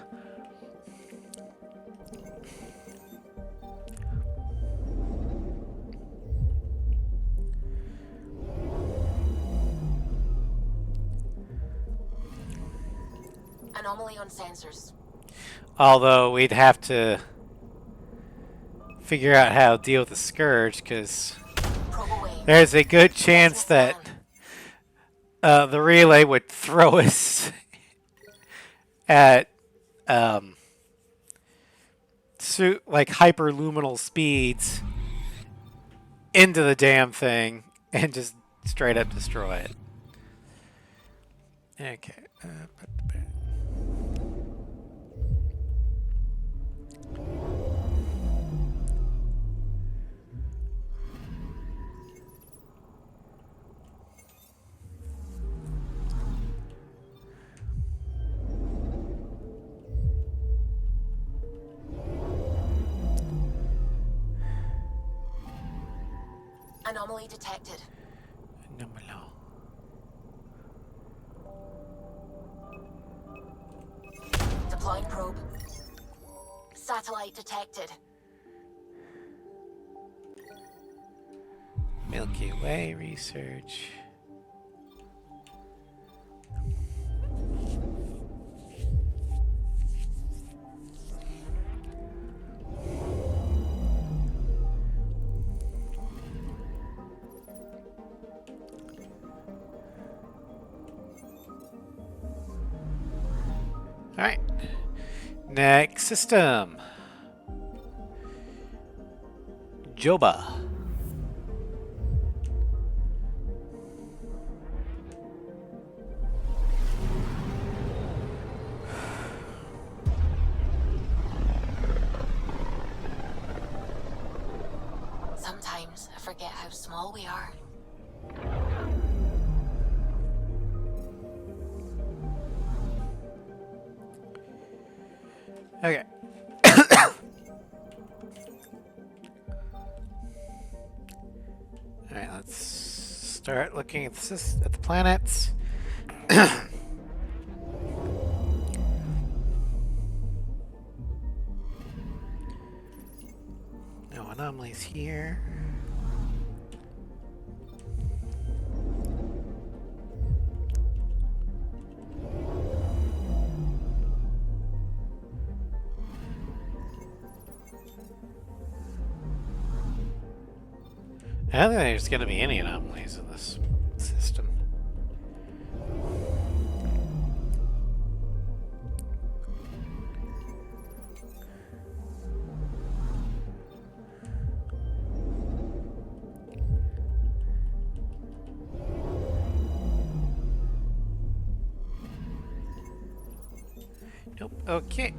Anomaly on sensors. Although we'd have to figure out how to deal with the Scourge, because there's a good chance that the relay would throw us at like hyperluminal speeds into the damn thing and just straight up destroy it. Okay. Anomaly detected. Anomaly. Deploying probe. Satellite detected. Milky Way research. All right. Next system. Joba. Sometimes I forget how small we are. Okay. All right, let's start looking at the planets. No anomalies here. I don't think there's going to be any anomalies in this system. Nope. Okay.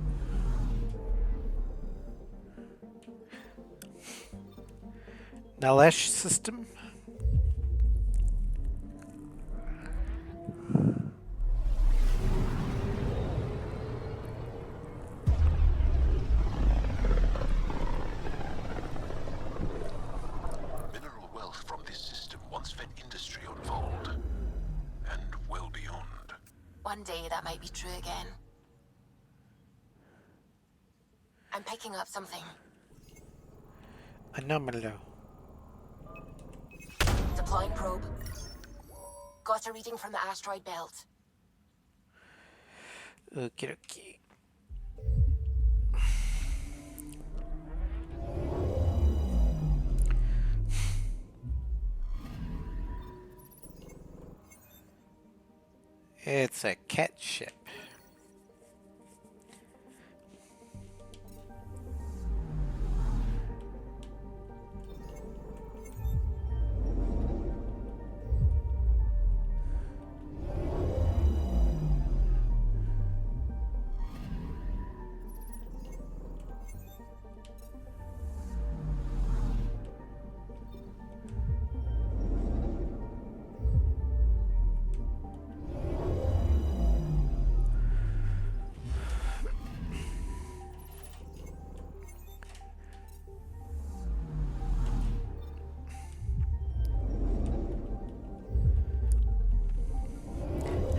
Nalesh system. Mineral wealth from this system once fed industry on Vold, and well beyond. One day that might be true again. I'm picking up something. Anomaly. Deploying probe. Got a reading from the asteroid belt. Okay, okay. It's a cat ship.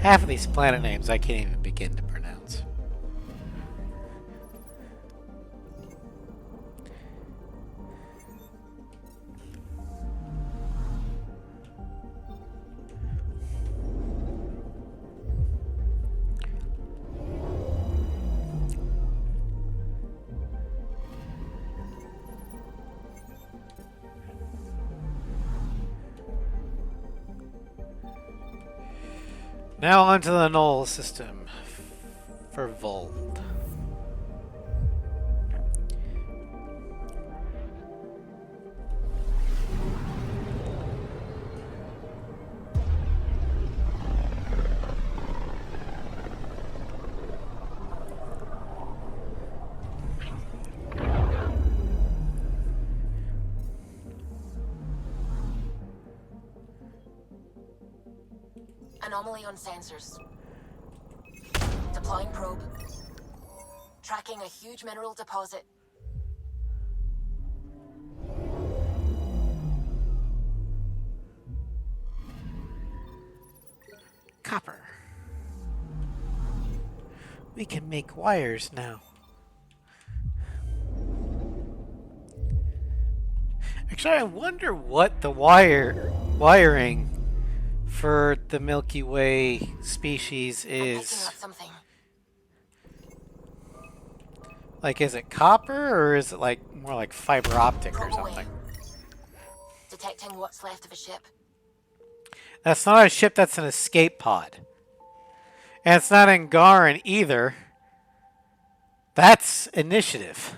Half of these planet names I can't even begin to pronounce. Now onto the null system for Vold. Anomaly on sensors. Deploying probe. Tracking a huge mineral deposit. Copper. We can make wires now. Actually, I wonder what the wiring for the Milky Way species is. Like, is it copper or is it like more like fiber optic or something? Detecting what's left of a ship. That's not a ship, that's an escape pod. And it's not Angaran either. That's initiative.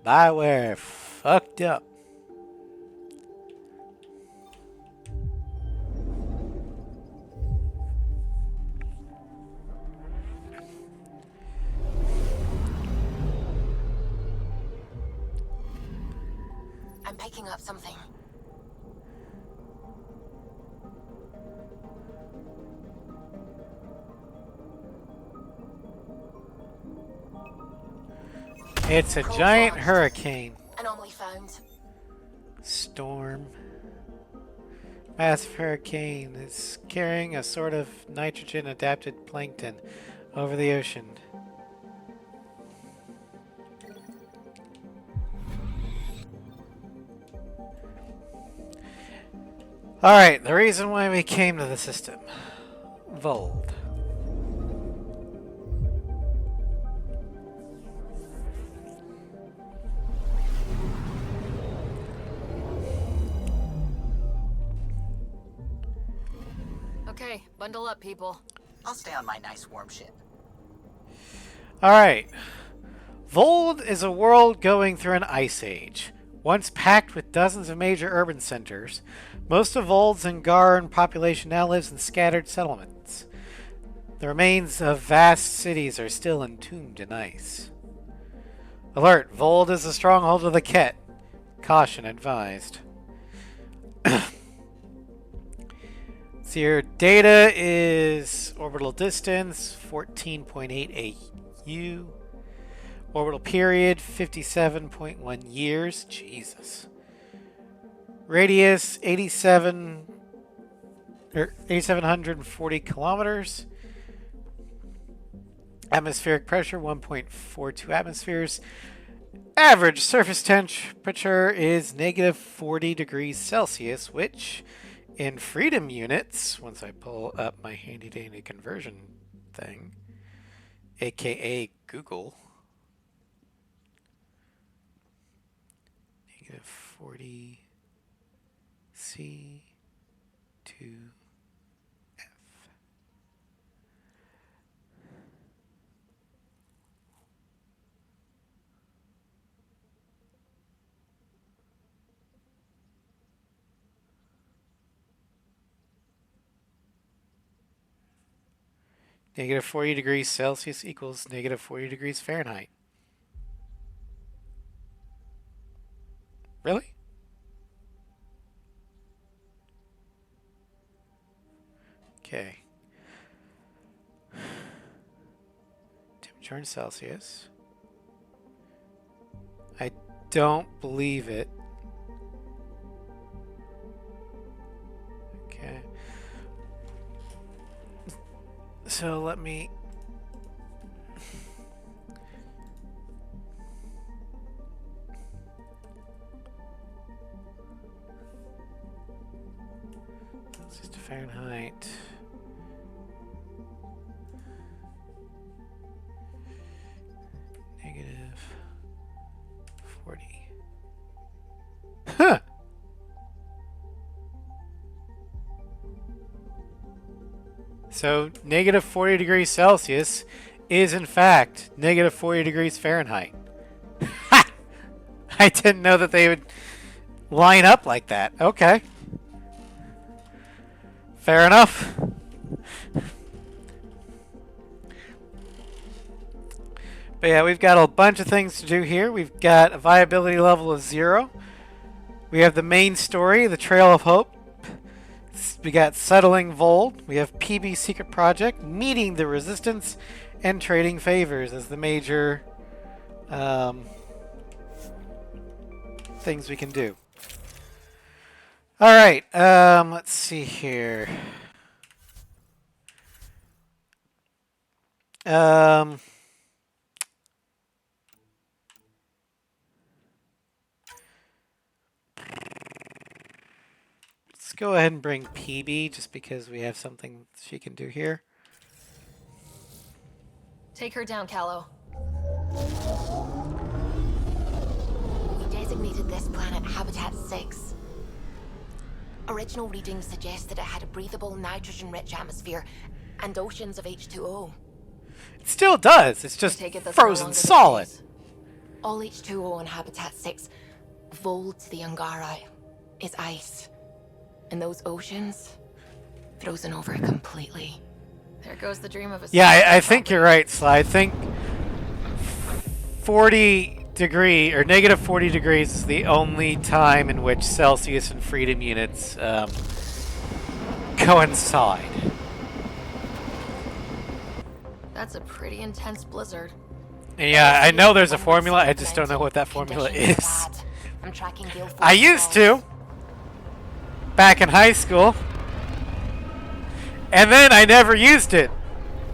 Bioware fucked up. I'm picking up something. It's a giant hurricane. Anomaly found. Storm. Massive hurricane is carrying a sort of nitrogen-adapted plankton over the ocean. Alright, the reason why we came to the system. Vold. Okay, bundle up, people. I'll stay on my nice warm ship. Alright. Vold is a world going through an ice age. Once packed with dozens of major urban centers, most of Vold's Angaran population now lives in scattered settlements. The remains of vast cities are still entombed in ice. Alert! Vold is a stronghold of the Ket. Caution advised. So your data is orbital distance, 14.8 AU. Orbital period, 57.1 years. Jesus. Radius, 8,740 kilometers. Atmospheric pressure, 1.42 atmospheres. Average surface temperature is -40 degrees Celsius, which in freedom units, once I pull up my handy dandy conversion thing, aka Google, -40 C to F. -40 degrees Celsius equals -40 degrees Fahrenheit. Really? Okay. Temperature in Celsius. I don't believe it. So let me... Celsius to Fahrenheit. Negative 40. Huh! So, negative 40 degrees Celsius is, in fact, negative 40 degrees Fahrenheit. Ha! I didn't know that they would line up like that. Okay. Fair enough. But yeah, we've got a bunch of things to do here. We've got a viability level of 0. We have the main story, the Trail of Hope. We got Settling Vold. We have PB Secret Project, Meeting the Resistance, and Trading Favors as the major things we can do. All right, let's see here. Let's go ahead and bring PB just because we have something she can do here. Take her down, Callow. We designated this planet Habitat 6. Original readings suggest that it had a breathable, nitrogen-rich atmosphere and oceans of H2O. It still does. It's just frozen solid. All H2O on Habitat 6, Vold to the Angara, is ice. And those oceans, frozen over completely. There goes the dream of a... Yeah, I think you're right, Sly. I think 40 degree or negative 40 degrees is the only time in which Celsius and freedom units coincide. That's a pretty intense blizzard. And yeah, I know there's a formula. I just don't know what that formula is. I used to back in high school. And then I never used it.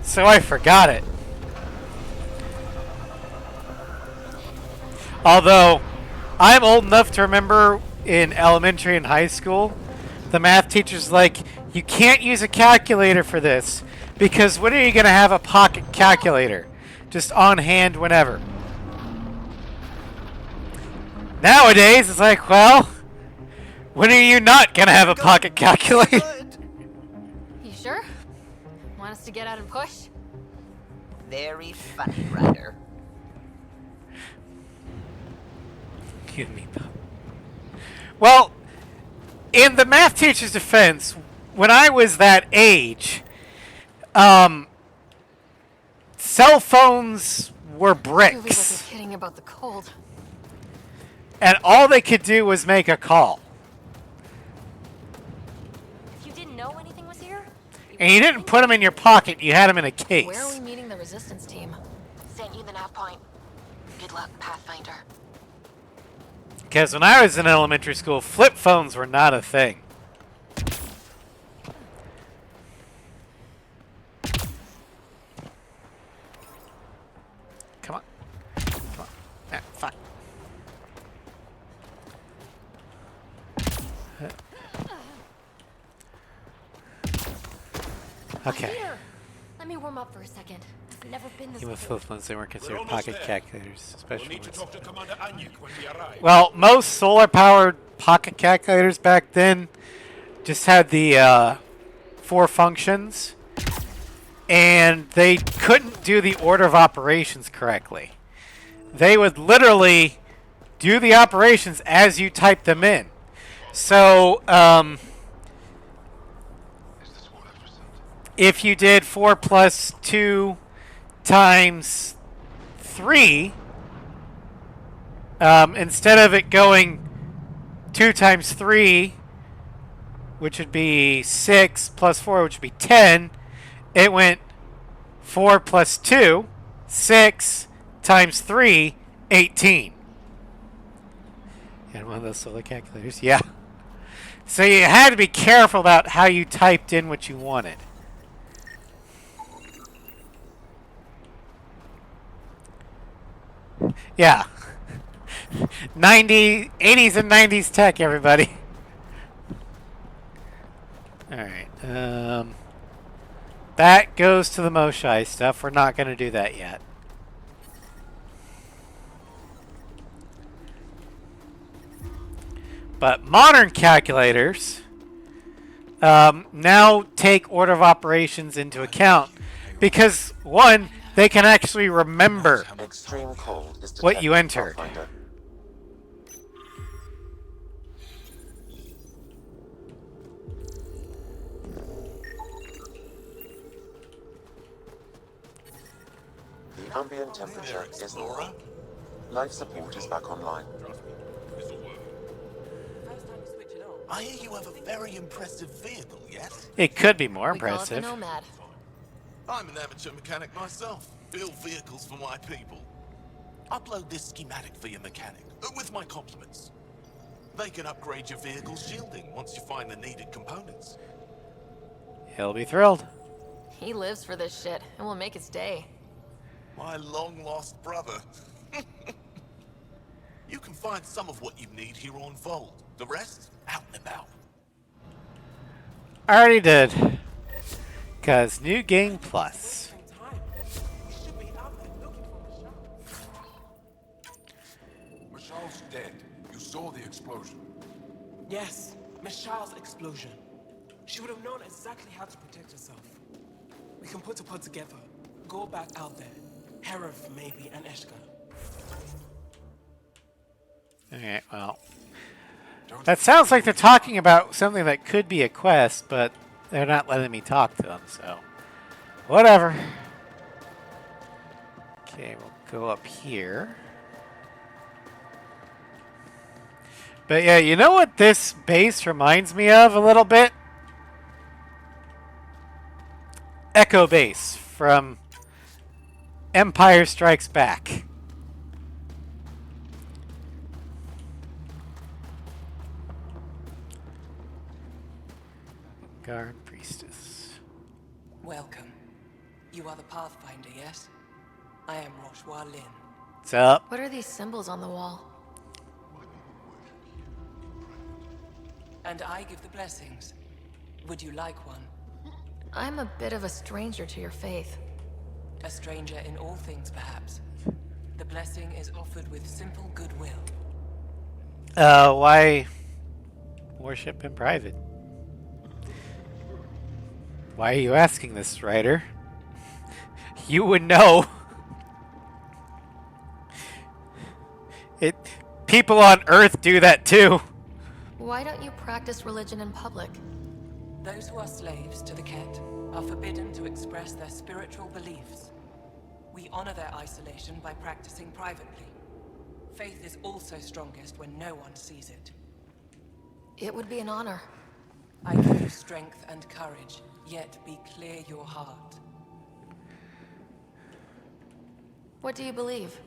So I forgot it. Although, I'm old enough to remember in elementary and high school, the math teacher's like, you can't use a calculator for this, because when are you going to have a pocket calculator? Just on hand whenever. Nowadays, it's like, well, when are you not going to have a pocket calculator? You sure? Want us to get out and push? Very funny, Ryder. Give me that. Well, in the math teacher's defense, when I was that age, cell phones were bricks. Julie wasn't kidding about the cold. And all they could do was make a call. If you didn't know anything was here? And you didn't put them in your pocket, you had them in a case. Where are we meeting the resistance team? Sent you the nav point. Good luck, Pathfinder. Because when I was in elementary school, flip phones were not a thing. Come on. Come on. Ah, fuck. Okay. Here. Let me warm up for a second. I've never been this Even with before. flip phones, they weren't considered pocket calculators, especially ones. Talk to Commander Anyuk when we arrive. Well, most solar-powered pocket calculators back then just had the 4 functions, and they couldn't do the order of operations correctly. They would literally do the operations as you type them in. So, if you did 4 plus 2 times 3, instead of it going 2 times 3, which would be 6, plus 4, which would be 10, it went 4 plus 2, 6 times 3, 18. And one of those solar calculators, yeah. So you had to be careful about how you typed in what you wanted. Yeah. 80s and 90s tech, everybody. Alright. That goes to the Moshai stuff. We're not going to do that yet. But modern calculators now take order of operations into account because, one, they can actually remember Extreme cold is what you detected, entered. Pathfinder. The ambient temperature is normal. Life support is back online. I hear you have a very impressive vehicle, yes? It could be more We call it the impressive. Nomad. I'm an amateur mechanic myself. Build vehicles for my people. Upload this schematic for your mechanic, with my compliments. They can upgrade your vehicle's shielding once you find the needed components. He'll be thrilled. He lives for this shit, and will make his day. My long-lost brother. You can find some of what you need here on Vold. The rest, out and about. Already did. Because New Game Plus. Michelle's dead. You saw the explosion. Yes, Michelle's explosion. She would have known exactly how to protect herself. We can put a pod together. Go back out there. Herif, maybe, and Eshka. Okay, well. That sounds like they're talking about something that could be a quest, but they're not letting me talk to them, so. Whatever. Okay, we'll go up here. But yeah, you know what this base reminds me of a little bit? Echo Base from Empire Strikes Back. Garn Priestess. Welcome. You are the Pathfinder, yes? I am Roshua Lin. What's up? What are these symbols on the wall? And I give the blessings. Would you like one? I'm a bit of a stranger to your faith. A stranger in all things, perhaps. The blessing is offered with simple goodwill. Why worship in private? Why are you asking this, Ryder? You would know. People on Earth do that too. Why don't you practice religion in public? Those who are slaves to the Ket are forbidden to express their spiritual beliefs. We honor their isolation by practicing privately. Faith is also strongest when no one sees it. It would be an honor. I give you strength and courage, yet be clear your heart. What do you believe?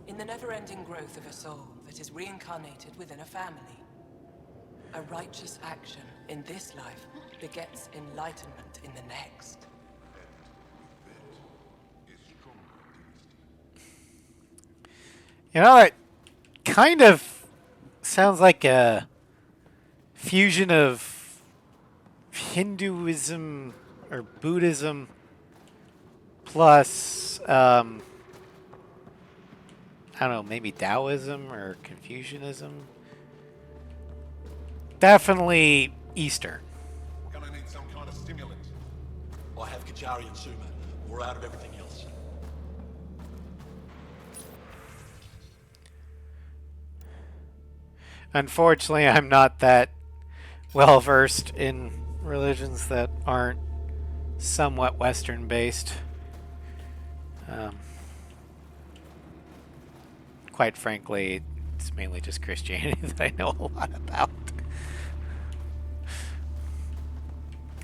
In the never-ending growth of a soul that is reincarnated within a family. A righteous action in this life begets enlightenment in the next. You know, that kind of sounds like a fusion of Hinduism or Buddhism plus, I don't know, maybe Taoism or Confucianism. Definitely Eastern. We're gonna need some kind of stimulant. I have Kajari and Suma. We're out of everything else. Unfortunately, I'm not that well versed in religions that aren't somewhat Western based. Quite frankly, it's mainly just Christianity that I know a lot about.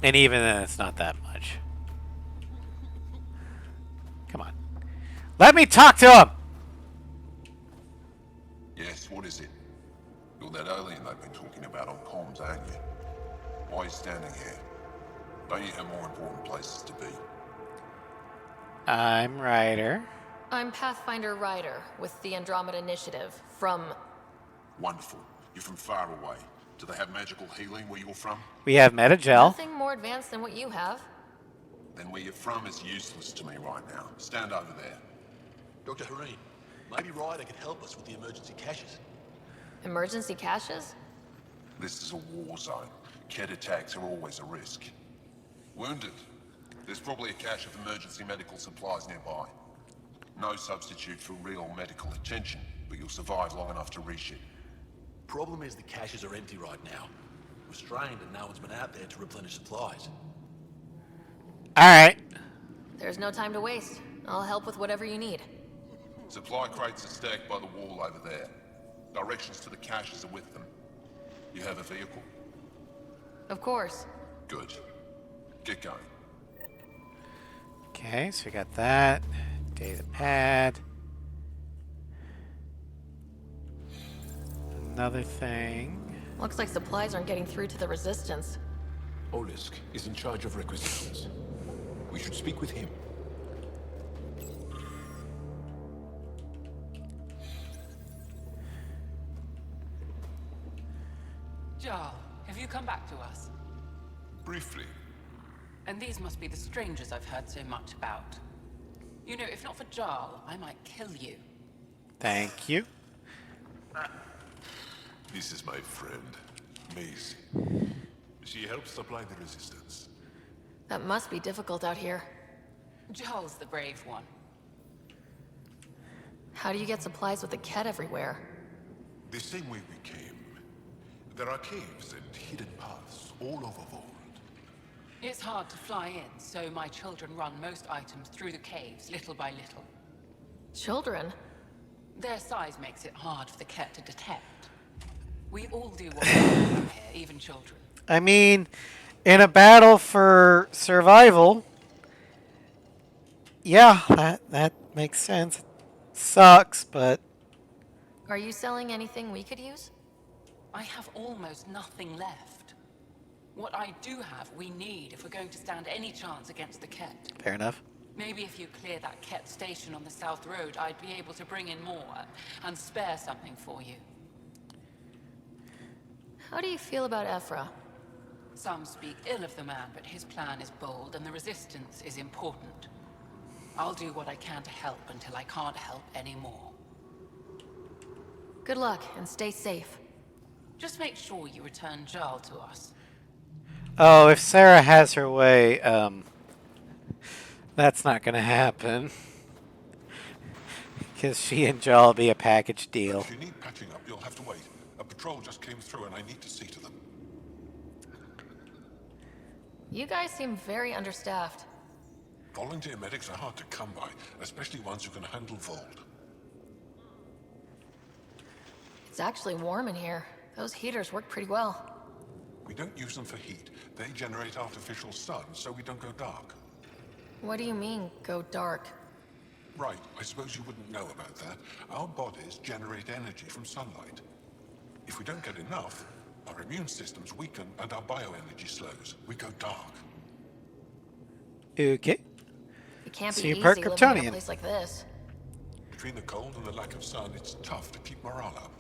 And even then, it's not that much. Come on. Let me talk to him! Yes, what is it? You're that alien they've been talking about on comms, aren't you? Why are you standing here? Don't you have more important places to be? I'm Ryder. I'm Pathfinder Ryder with the Andromeda Initiative from... Wonderful. You're from far away. Do they have magical healing where you're from? We have Metagel. Nothing more advanced than what you have. Then where you're from is useless to me right now. Stand over there. Dr. Hareen, maybe Ryder could help us with the emergency caches. Emergency caches? This is a war zone. Kett attacks are always a risk. Wounded. There's probably a cache of emergency medical supplies nearby. No substitute for real medical attention, but you'll survive long enough to reach it. Problem is the caches are empty right now. We're strained and no one's been out there to replenish supplies. Alright. There's no time to waste. I'll help with whatever you need. Supply crates are stacked by the wall over there. Directions to the caches are with them. You have a vehicle? Of course. Good. Get going. Okay, so we got that. Data pad. Another thing. Looks like supplies aren't getting through to the Resistance. Olisk is in charge of requisitions. We should speak with him. Jarl, have you come back to us? Briefly. And these must be the strangers I've heard so much about. You know, if not for Jarl, I might kill you. Thank you. This is my friend, Maisie. She helps supply the Resistance. That must be difficult out here. Jarl's the brave one. How do you get supplies with the Kett everywhere? The same way we came. There are caves and hidden paths all over Vold. It's hard to fly in, so my children run most items through the caves, little by little. Children? Their size makes it hard for the Kett to detect. We all do what we can here, even children. I mean, in a battle for survival, yeah, that makes sense. Sucks, but... Are you selling anything we could use? I have almost nothing left. What I do have, we need if we're going to stand any chance against the Kett. Fair enough. Maybe if you clear that Kett station on the South Road, I'd be able to bring in more and spare something for you. How do you feel about Ephra? Some speak ill of the man, but his plan is bold and the Resistance is important. I'll do what I can to help until I can't help anymore. Good luck, and stay safe. Just make sure you return Jarl to us. Oh, if Sara has her way, that's not gonna happen. Because she and Jarl will be a package deal. If you need patching up, you'll have to wait. A patrol just came through and I need to see to them. You guys seem very understaffed. Volunteer medics are hard to come by, especially ones who can handle Vold. It's actually warm in here. Those heaters work pretty well. We don't use them for heat. They generate artificial sun, so we don't go dark. What do you mean, go dark? Right, I suppose you wouldn't know about that. Our bodies generate energy from sunlight. If we don't get enough, our immune systems weaken and our bioenergy slows. We go dark. Okay. It can't So be you're easy part living in Kryptonian. a place like this. Between the cold and the lack of sun, it's tough to keep morale up.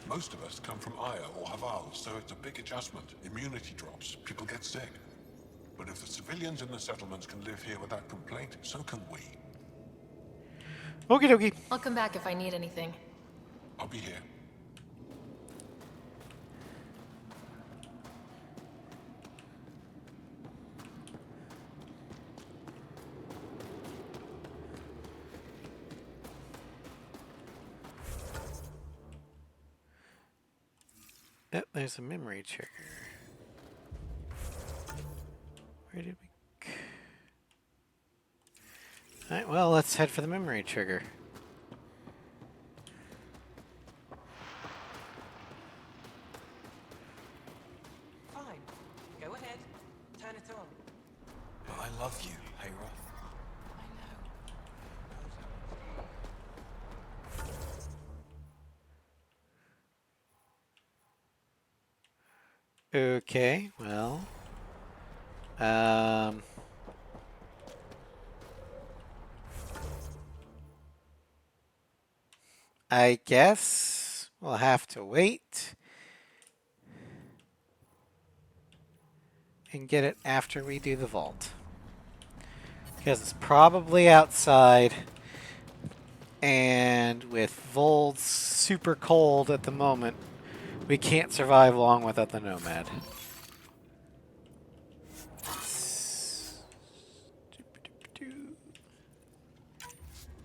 Most of us come from Aya or Haval, so it's a big adjustment. Immunity drops, people get sick. But if the civilians in the settlements can live here without complaint, so can we. Okie dokie. I'll come back if I need anything. I'll be here. Yep, there's a memory trigger. Where did we... Alright, well, let's head for the memory trigger. Fine. Go ahead. Turn it on. But I love you, Hera. Okay, well... I guess we'll have to wait and get it after we do the vault. Because it's probably outside, and with Vold's super cold at the moment, we can't survive long without the Nomad.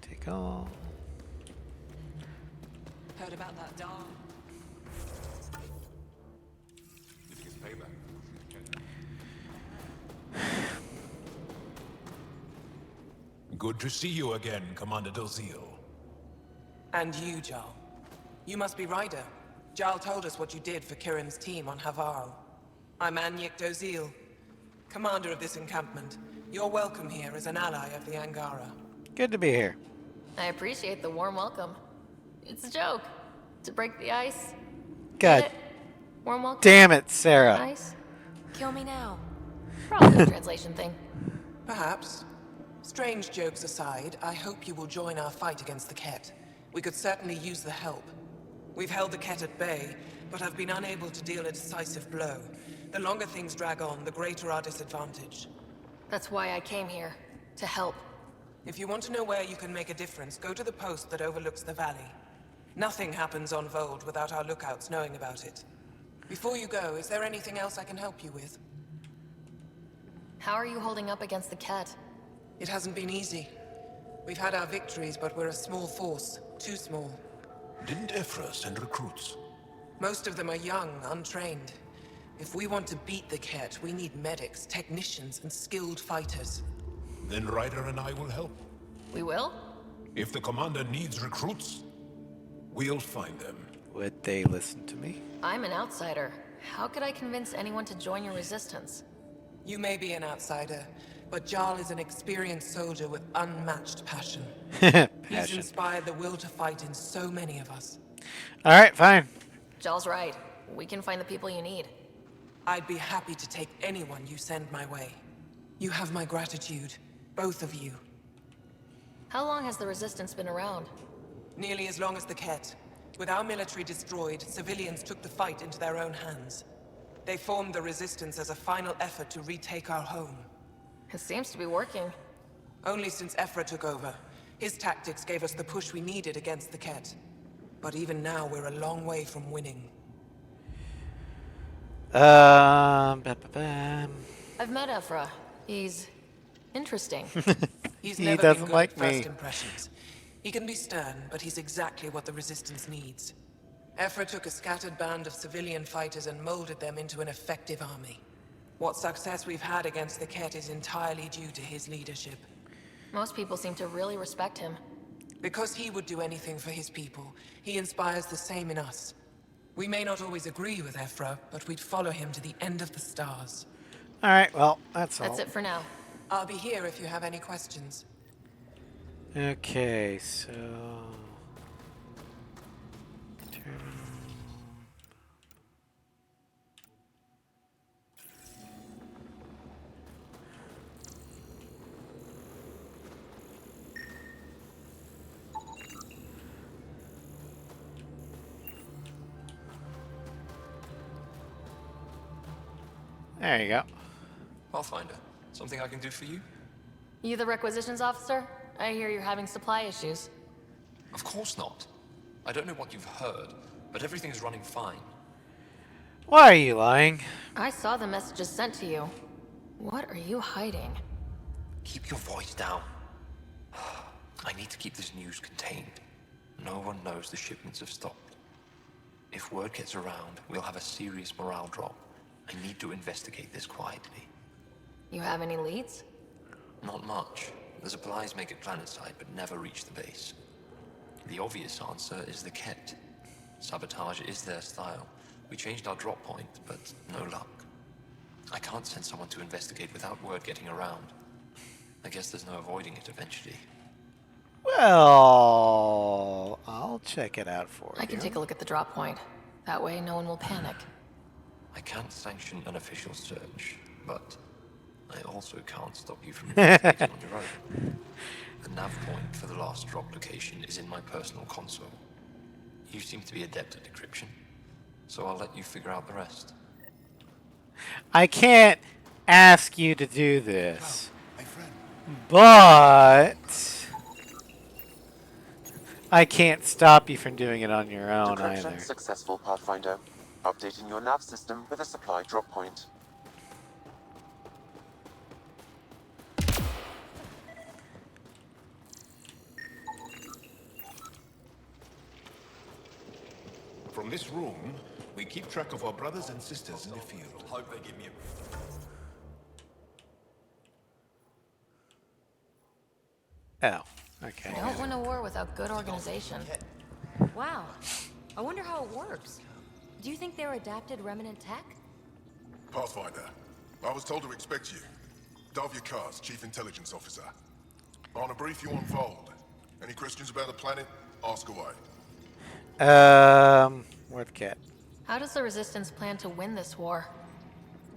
Take all. Heard about that doll? You think it's payback? Good to see you again, Commander Dozil. And you, Jarl. You must be Ryder. Jarl told us what you did for Kirin's team on Havarl. I'm Anyek Dozil, commander of this encampment. You're welcome here as an ally of the Angara. Good to be here. I appreciate the warm welcome. It's a joke. To break the ice. God. Get it? Warm welcome. Damn it, Sara. Ice. Kill me now. Probably a translation thing. Perhaps. Strange jokes aside, I hope you will join our fight against the Ket. We could certainly use the help. We've held the Ket at bay, but have been unable to deal a decisive blow. The longer things drag on, the greater our disadvantage. That's why I came here. To help. If you want to know where you can make a difference, go to the post that overlooks the valley. Nothing happens on Vold without our lookouts knowing about it. Before you go, is there anything else I can help you with? How are you holding up against the Ket? It hasn't been easy. We've had our victories, but we're a small force. Too small. Didn't Ephra send recruits? Most of them are young, untrained. If we want to beat the Ket, we need medics, technicians, and skilled fighters. Then Ryder and I will help. We will? If the commander needs recruits, we'll find them. Would they listen to me? I'm an outsider. How could I convince anyone to join your resistance? You may be an outsider, but Jarl is an experienced soldier with unmatched passion. He's inspired the will to fight in so many of us. Alright, fine. Jarl's right. We can find the people you need. I'd be happy to take anyone you send my way. You have my gratitude, both of you. How long has the Resistance been around? Nearly as long as the Ket. With our military destroyed, civilians took the fight into their own hands. They formed the Resistance as a final effort to retake our home. It seems to be working. Only since Ephra took over. His tactics gave us the push we needed against the Ket. But even now, we're a long way from winning. I've met Ephra. He's interesting. He's He never doesn't been good like at first me. impressions. He can be stern, but he's exactly what the Resistance needs. Ephra took a scattered band of civilian fighters and molded them into an effective army. What success we've had against the Ket is entirely due to his leadership. Most people seem to really respect him. Because he would do anything for his people, he inspires the same in us. We may not always agree with Ephra, but we'd follow him to the end of the stars. Alright, well, that's all. That's it for now. I'll be here if you have any questions. Okay, so... There you go. Pathfinder, something I can do for you? You the requisitions officer? I hear you're having supply issues. Of course not. I don't know what you've heard, but everything's running fine. Why are you lying? I saw the messages sent to you. What are you hiding? Keep your voice down. I need to keep this news contained. No one knows the shipments have stopped. If word gets around, we'll have a serious morale drop. I need to investigate this quietly. You have any leads? Not much. The supplies make it planetside, but never reach the base. The obvious answer is the Ket. Sabotage is their style. We changed our drop point, but no luck. I can't send someone to investigate without word getting around. I guess there's no avoiding it eventually. Well, I'll check it out for you. I can take a look at the drop point. That way, no one will panic. I can't sanction an official search, but I also can't stop you from investigating on your own. The nav point for the last drop location is in my personal console. You seem to be adept at decryption, so I'll let you figure out the rest. I can't ask you to do this, but I can't stop you from doing it on your own Decryption either. successful, Pathfinder. Updating your nav system with a supply drop point. From this room, we keep track of our brothers and sisters in the field. Hope they give me Oh, okay. Don't win a war without good organization. Wow. I wonder how it works. Do you think they're adapted remnant tech? Pathfinder, I was told to expect you. Davia Kars, Chief Intelligence Officer. I want to brief you on Vold. Any questions about the planet? Ask away. Where'd Cat? How does the Resistance plan to win this war?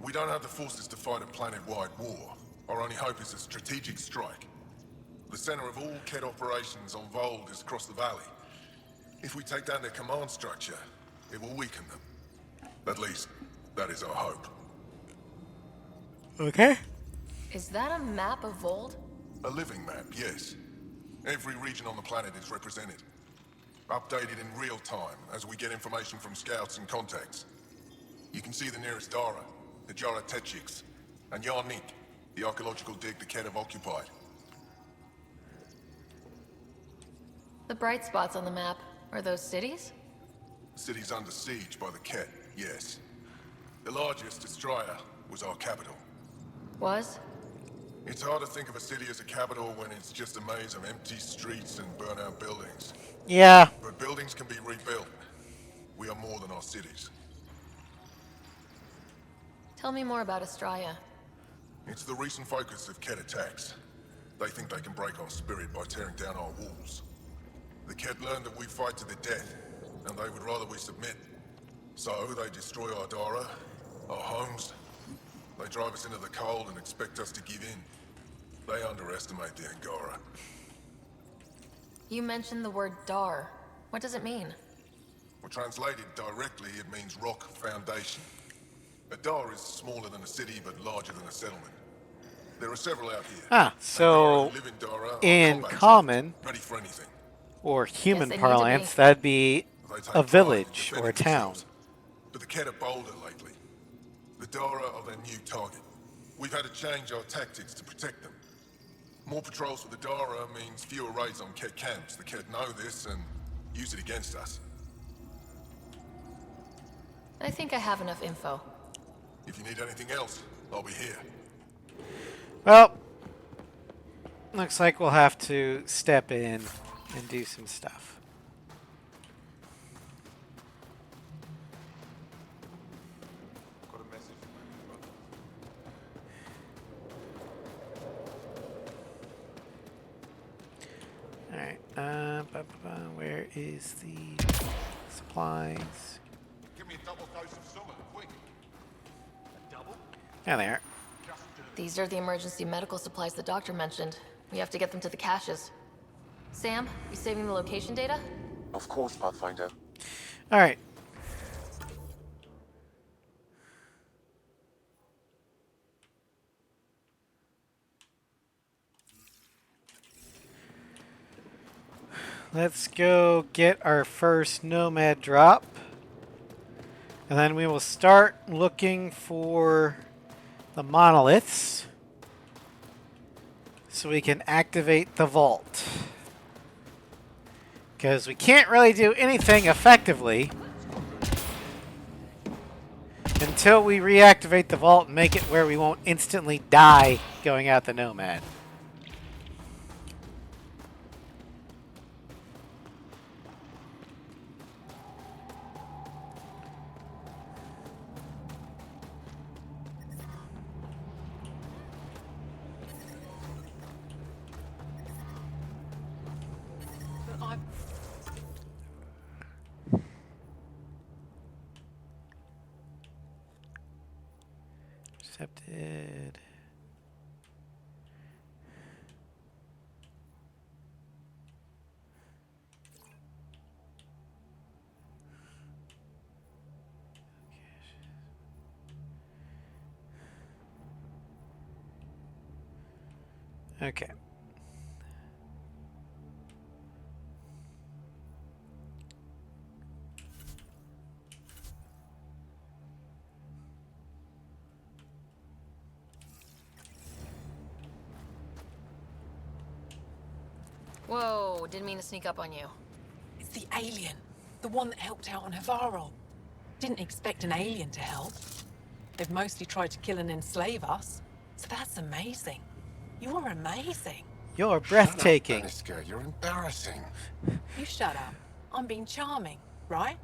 We don't have the forces to fight a planet-wide war. Our only hope is a strategic strike. The center of all Kett operations on Vold is across the valley. If we take down their command structure, it will weaken them. At least, that is our hope. Okay. Is that a map of Vold? A living map, yes. Every region on the planet is represented. Updated in real time as we get information from scouts and contacts. You can see the nearest Dara, the Jara Tetchiks, and Yarnik, the archaeological dig the Kett have occupied. The bright spots on the map, are those cities? The city's under siege by the Kett, yes. The largest, Estraya, was our capital. Was? It's hard to think of a city as a capital when it's just a maze of empty streets and burnt-out buildings. Yeah. But buildings can be rebuilt. We are more than our cities. Tell me more about Estraya. It's the recent focus of Kett attacks. They think they can break our spirit by tearing down our walls. The Kett learned that we fight to the death, and they would rather we submit. So they destroy our Dara, our homes. They drive us into the cold and expect us to give in. They underestimate the Angara. You mentioned the word Dar. What does it mean? Well, translated directly, it means rock foundation. A Dar is smaller than a city, but larger than a settlement. There are several out here. Ah, so Live in Dara, in combat common, ready for anything. or human they need to parlance, be. that'd be They take a pride in village or a defending town. themselves. But the Kett are bolder lately. The Dara are their new target. We've had to change our tactics to protect them. More patrols for the Dara means fewer raids on Kett camps. The Kett know this and use it against us. I think I have enough info. If you need anything else, I'll be here. Well, looks like we'll have to step in and do some stuff. Got a message from my Alright, where is the supplies? Give me a double dose of summer, quick. A double? Yeah, they are. These are the emergency medical supplies the doctor mentioned. We have to get them to the caches. Sam, you saving the location data? Of course, Pathfinder. Alright. Let's go get our first nomad drop. And then we will start looking for the monoliths so we can activate the vault. Because we can't really do anything effectively until we reactivate the vault and make it where we won't instantly die going out the nomad. Accepted. Okay. Whoa, didn't mean to sneak up on you. It's the alien. The one that helped out on Havarl. Didn't expect an alien to help. They've mostly tried to kill and enslave us. So that's amazing. You are amazing. You're breathtaking. Shut up, you're embarrassing. You shut up. I'm being charming, right?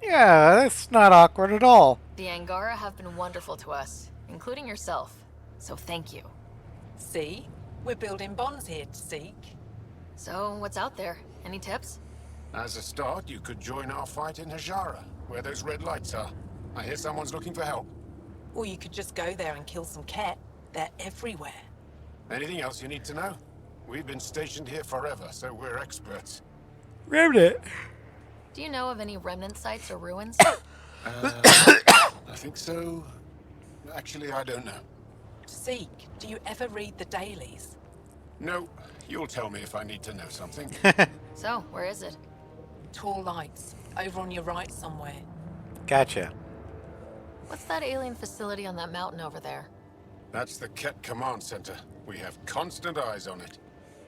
Yeah, that's not awkward at all. The Angara have been wonderful to us, including yourself. So thank you. See? We're building bonds here to seek. So, what's out there? Any tips? As a start, you could join our fight in Hajara, where those red lights are. I hear someone's looking for help. Or you could just go there and kill some Ket. They're everywhere. Anything else you need to know? We've been stationed here forever, so we're experts. Remnant. Do you know of any remnant sites or ruins? I think so. Actually, I don't know. Seek, do you ever read the dailies? No, you'll tell me if I need to know something. So, where is it? Tall lights, over on your right somewhere. Gotcha. What's that alien facility on that mountain over there? That's the Ket Command Center. We have constant eyes on it.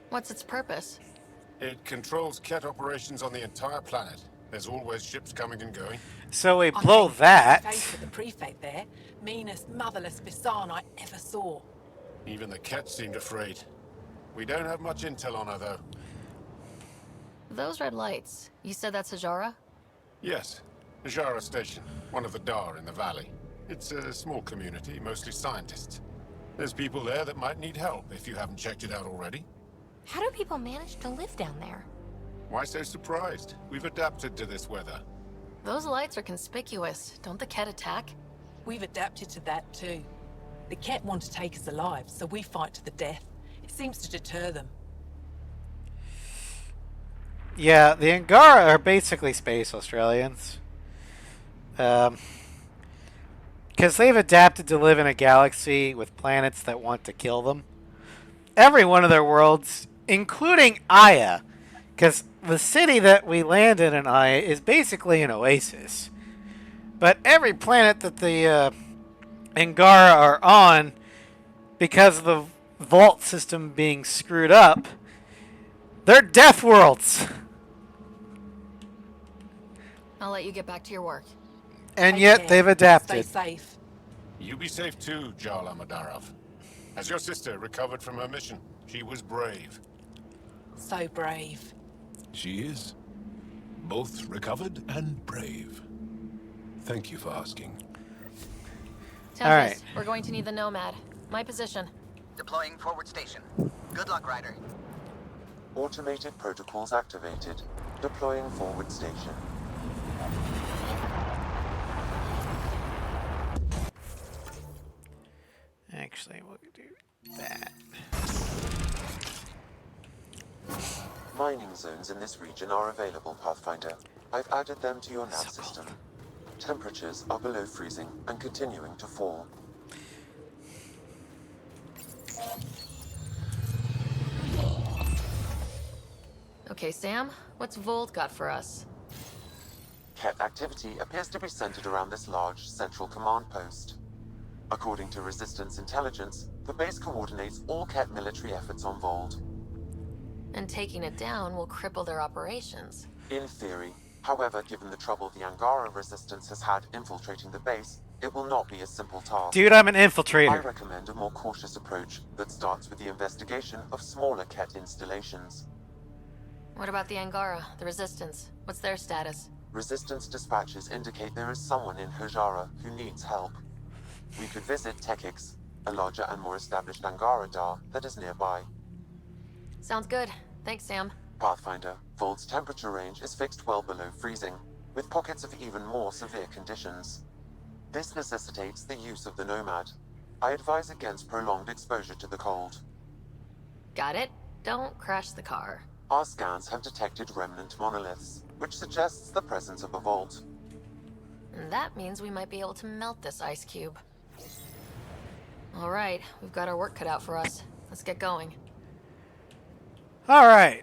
What's its purpose? It controls Ket operations on the entire planet. There's always ships coming and going. So we blow that. Face of the prefect there, meanest, motherless Bisan I ever saw. Even the Ket seemed afraid. We don't have much intel on her, though. Those red lights, you said that's Hajara? Yes, Hajara Station, one of the Dar in the valley. It's a small community, mostly scientists. There's people there that might need help if you haven't checked it out already. How do people manage to live down there? Why so surprised? We've adapted to this weather. Those lights are conspicuous. Don't the Ket attack? We've adapted to that too. The Ket want to take us alive, so we fight to the death. It seems to deter them. Yeah, the Angara are basically space Australians. Because they've adapted to live in a galaxy with planets that want to kill them. Every one of their worlds, including Aya, because the city that we landed in Aya is basically an oasis. But every planet that the Angara are on, because of the vault system being screwed up, they're death worlds. I'll let you get back to your work. And yet they've adapted. Stay safe. You be safe too, Jarl Amadarov. Has your sister recovered from her mission? She was brave. So brave. She is. Both recovered and brave. Thank you for asking. Tempest, All right. We're going to need the Nomad. My position. Deploying forward station. Good luck, Ryder. Automated protocols activated. Deploying forward station. Actually, we'll do that. Mining zones in this region are available, Pathfinder. I've added them to your nav system. Temperatures are below freezing and continuing to fall. Okay, Sam, what's Volt got for us? Ket activity appears to be centered around this large central command post. According to Resistance intelligence, the base coordinates all Ket military efforts on Vold. And taking it down will cripple their operations. In theory. However, given the trouble the Angara Resistance has had infiltrating the base, it will not be a simple task. Dude, I'm an infiltrator. I recommend a more cautious approach that starts with the investigation of smaller Ket installations. What about the Angara, the Resistance? What's their status? Resistance dispatches indicate there is someone in Hajara who needs help. We could visit Tekix, a larger and more established Angara Dar that is nearby. Sounds good. Thanks, Sam. Pathfinder, Vold's temperature range is fixed well below freezing, with pockets of even more severe conditions. This necessitates the use of the Nomad. I advise against prolonged exposure to the cold. Got it. Don't crash the car. Our scans have detected remnant monoliths, which suggests the presence of a vault. And that means we might be able to melt this ice cube. All right, we've got our work cut out for us. Let's get going. All right.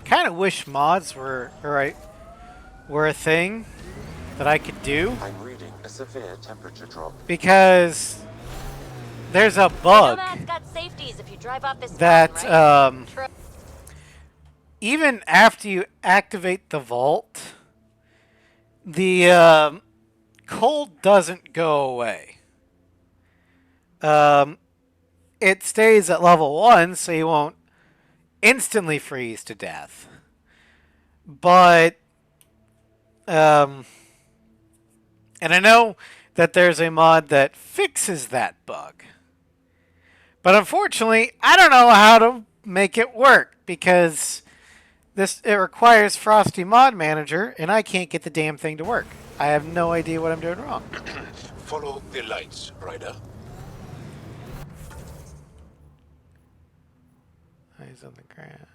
Kind of wish mods were a thing that I could do. I'm reading a severe temperature drop. Because there's a bug Nomad's got safeties if you drive off this that mountain, right? even after you activate the vault, the cold doesn't go away. It stays at level 1, so you won't instantly freeze to death. But and I know that there's a mod that fixes that bug. But unfortunately, I don't know how to make it work because it requires Frosty Mod Manager, and I can't get the damn thing to work. I have no idea what I'm doing wrong. Follow the lights, Ryder. Eyes on the ground.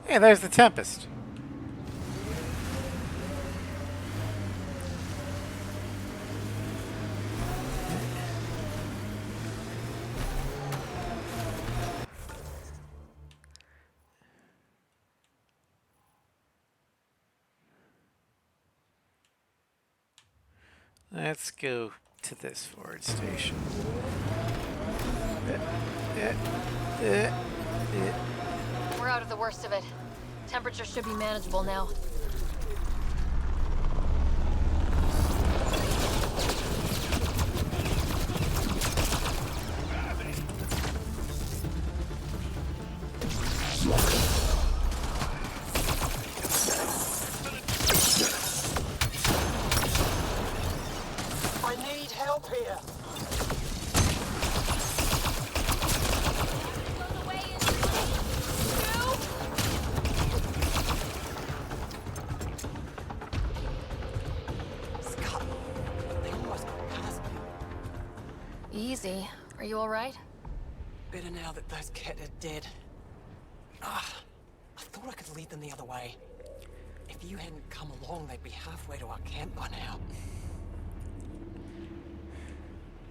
Hey, there's the Tempest. Let's go to this forward station. We're out of the worst of it. Temperature should be manageable now. I need help here. Easy. Are you alright? Better now that those Ket are dead. I thought I could lead them the other way. If you hadn't come along, they'd be halfway to our camp by now.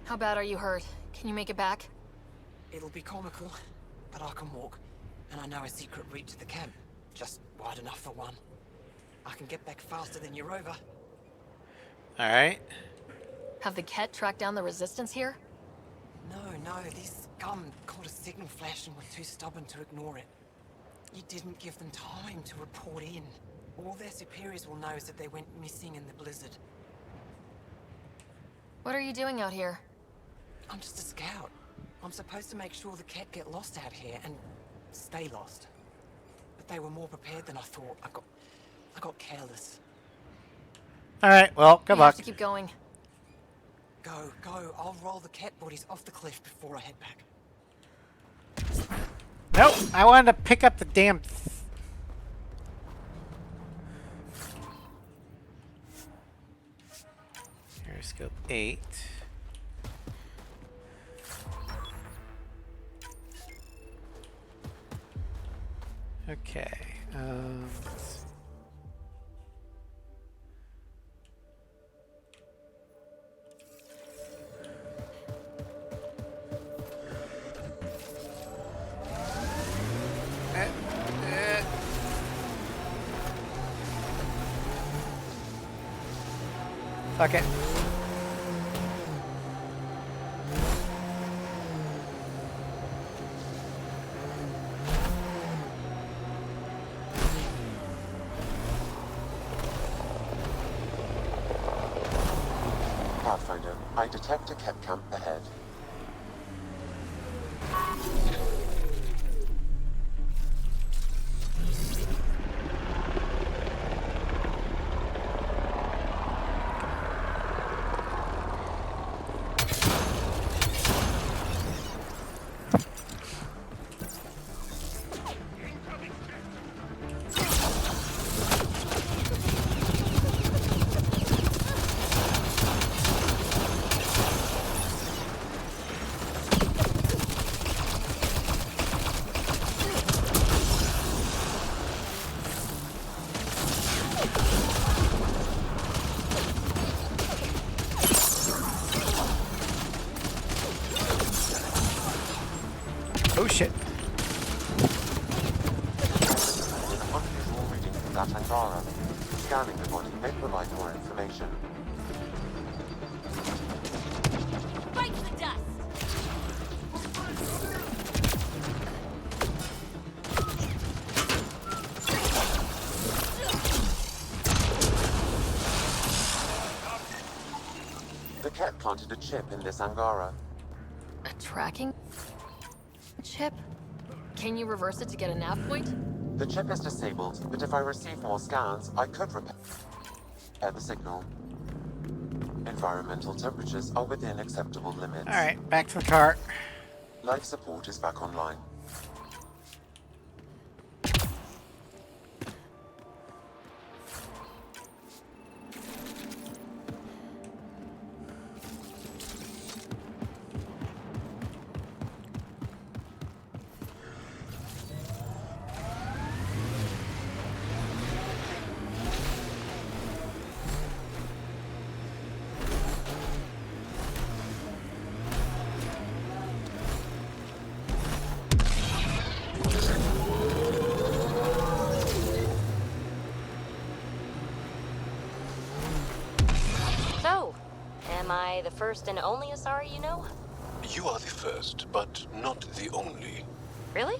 How bad are you hurt? Can you make it back? It'll be comical, but I can walk. And I know a secret route to the camp. Just wide enough for one. I can get back faster than your rover. Alright. Have the Ket tracked down the resistance here? No, these scum caught a signal flash and were too stubborn to ignore it. You didn't give them time to report in. All their superiors will know is that they went missing in the blizzard. What are you doing out here? I'm just a scout. I'm supposed to make sure the Ket get lost out here and stay lost. But they were more prepared than I thought. I got careless. Alright, well, good You luck. have to keep going. Go. I'll roll the Ket bodies off the cliff before I head back. Nope, I wanted to pick up the damn... Aeroscope 8. Okay, let's see. Fuck it. Pathfinder, I detect a Ket camp ahead. Oh shit. An unusual reading from that Angara. Scanning the body may provide more information. Bite the dust! The Ket planted a chip in this Angara. A tracking chip? Can you reverse it to get a nav point? The chip is disabled, but if I receive more scans, I could repair the signal. Environmental temperatures are within acceptable limits. Alright, back to the cart. Life support is back online. So, am I the first and only Asari you know? You are the first, but not the only. Really?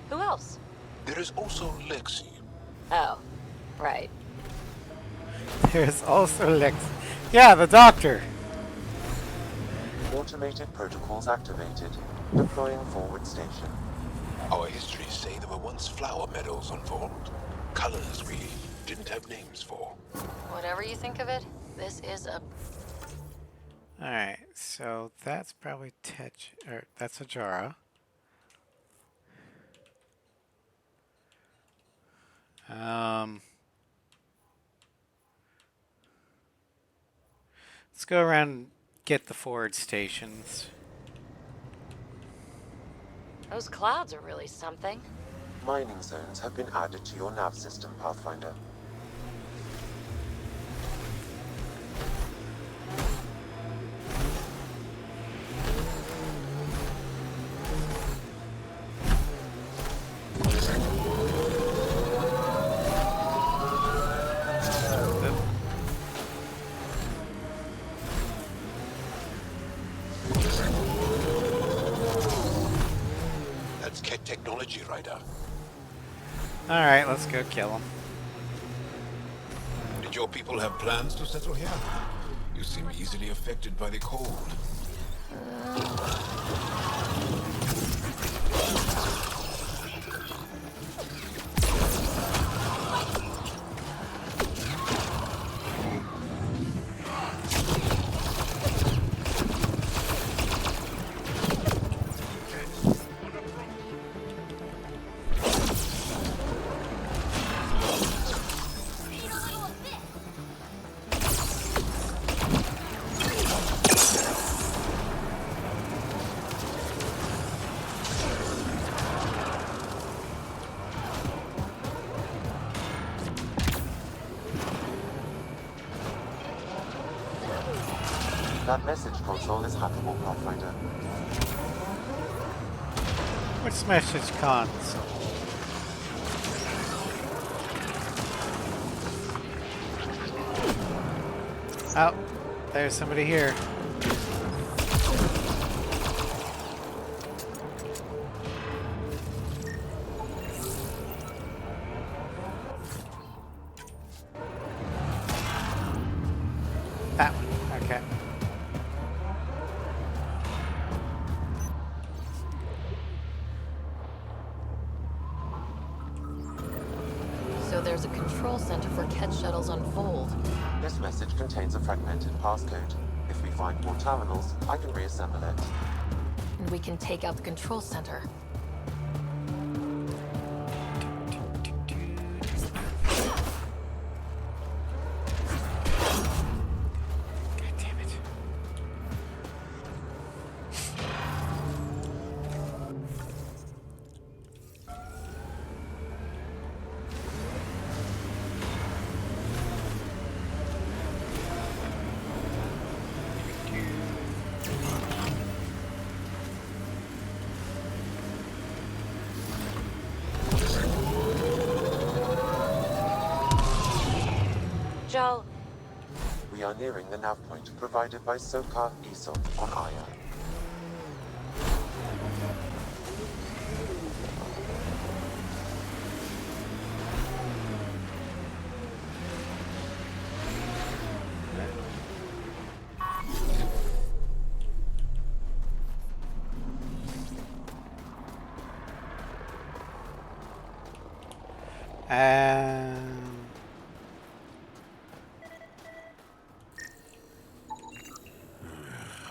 Who else? There is also Lexi. Oh, right. There's also Lex. Yeah, the doctor. Automated protocols activated. Deploying forward station. Our histories say there were once flower meadows on Vault. Colors we didn't have names for. Whatever you think of it, this is a... Alright, so that's probably or that's a Jara. Let's go around and get the forward stations. Those clouds are really something. Mining zones have been added to your nav system, Pathfinder. That's Ket technology, Ryder. Alright, let's go kill him. Did your people have plans to settle here? You seem easily affected by the cold. That message console is hackable, Pathfinder. What's message console? Oh, there's somebody here. That one, okay. So there's a control center for Ket shuttles on Fold. This message contains a fragmented passcode. If we find more terminals, I can reassemble it. And we can take out the control center. God damn it. Joel, We are nearing the nav point provided by Sokar Esol on Aya.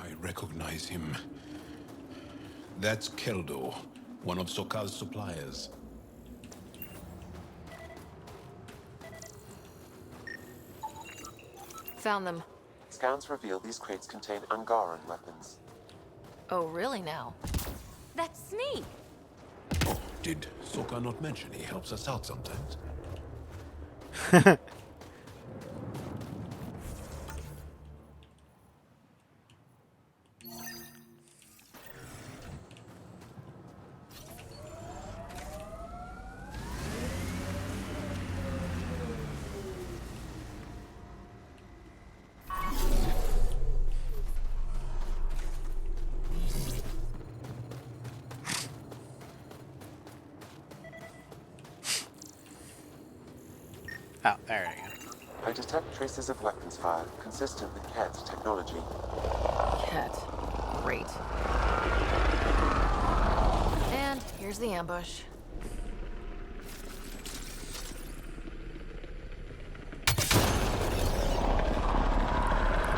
I recognize him. That's Keldo, one of Sokal's suppliers. Found them. Scans reveal these crates contain Angaran weapons. Oh, really now? that's neat. Oh, did Sokal not mention he helps us out sometimes? Oh, there we go. I detect traces of weapons fire consistent with Ket's technology. Ket. Great. And here's the ambush.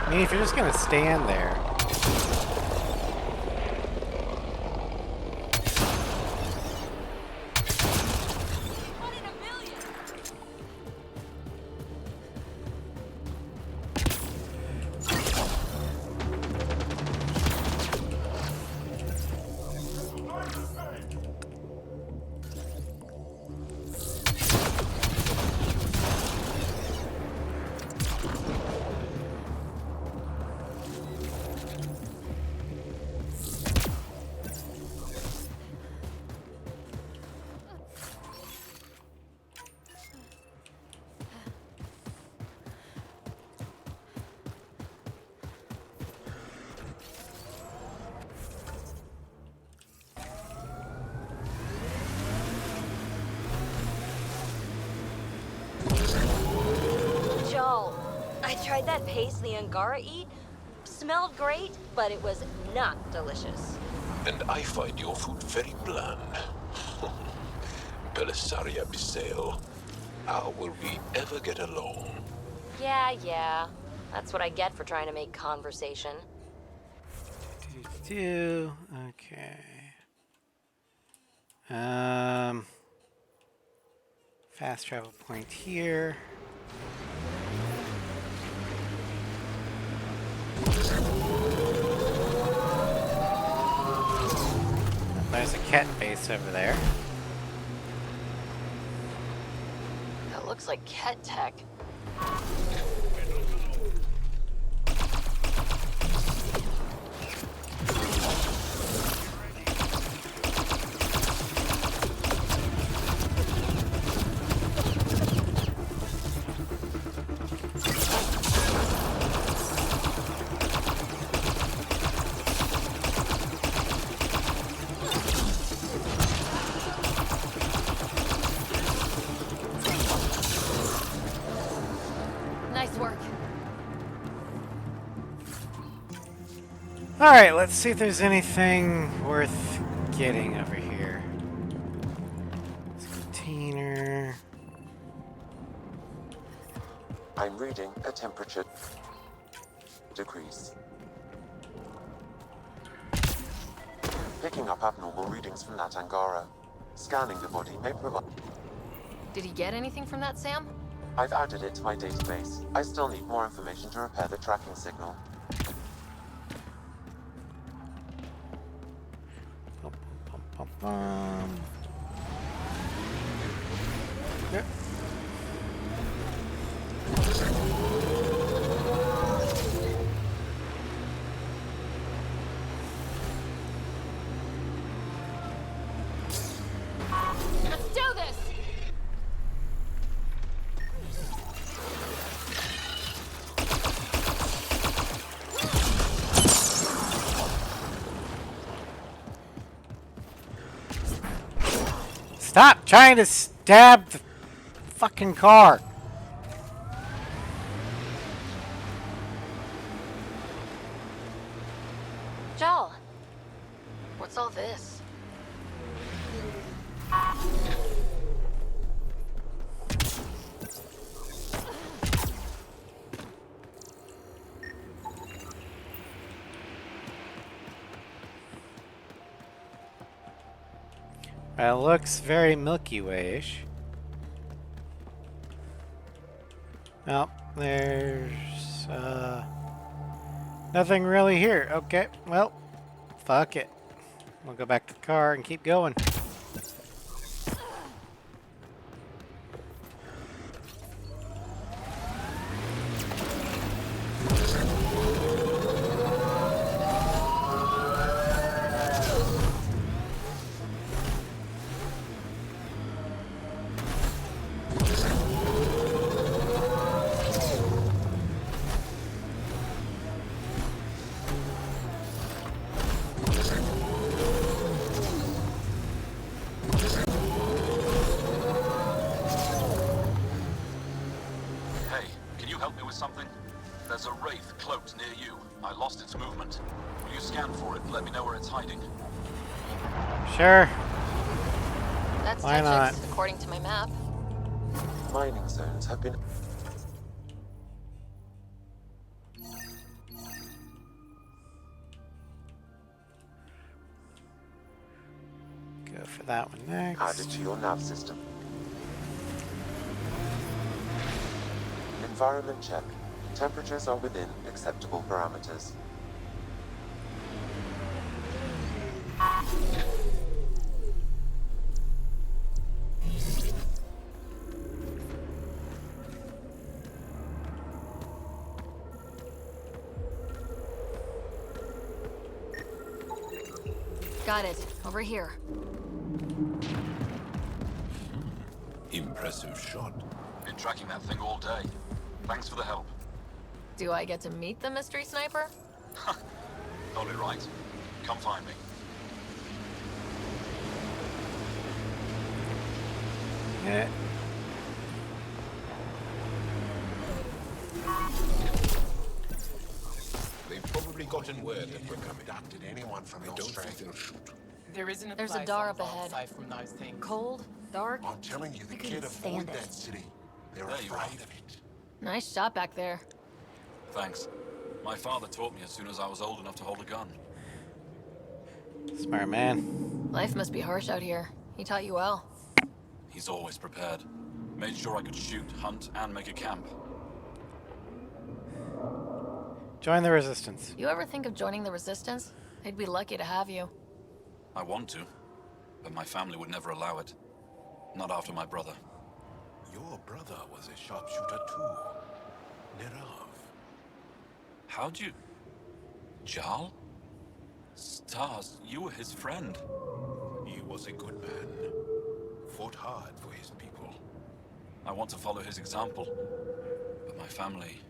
I mean, if you're just gonna stand there. Joel, I tried that paste the Angara eat. Smelled great, but it was not delicious. And I find your food very bland. Belisaria Biseo. How will we ever get along? Yeah. That's what I get for trying to make conversation. Okay. Fast travel point here. There's a cat base over there. That looks like Ket tech. Nice work. Alright, let's see if there's anything worth getting over here. This container. I'm reading a temperature decrease. Picking up abnormal readings from that Angara. Scanning the body may provide... Did he get anything from that, Sam? I've added it to my database. I still need more information to repair the tracking signal. Yep. Let's do this! Stop trying to stab the fucking car. Jal, what's all this? It looks very Milky Way-ish. Well, there's nothing really here. Okay, well, fuck it. We'll go back to the car and keep going. Something? There's a wraith cloaked near you. I lost its movement. Will you scan for it and let me know where it's hiding? Sure. That's Why not? Texas, according to my map. Mining zones have been... Go for that one next. added to your nav system. Environment check. Temperatures are within acceptable parameters. Got it. Over here. Impressive shot. Been tracking that thing all day. Thanks for the help. Do I get to meet the mystery sniper? Totally right. Come find me. Yeah. They've probably gotten word that we're coming. Did anyone from I those don't strange... think they'll shoot. There's a door up ahead. From those things. Cold, dark. I'm telling you, the I kid couldn't avoid stand that it. city. They're There you are. afraid of it. Nice shot back there. Thanks. My father taught me as soon as I was old enough to hold a gun. Smart man. Life must be harsh out here. He taught you well. He's always prepared. Made sure I could shoot, hunt, and make a camp. Join the resistance. You ever think of joining the Resistance? They'd be lucky to have you. I want to, but my family would never allow it. Not after my brother. Your brother was a sharpshooter too. Nerav. How'd you... Jal? Stars, you were his friend. He was a good man. Fought hard for his people. I want to follow his example. But my family...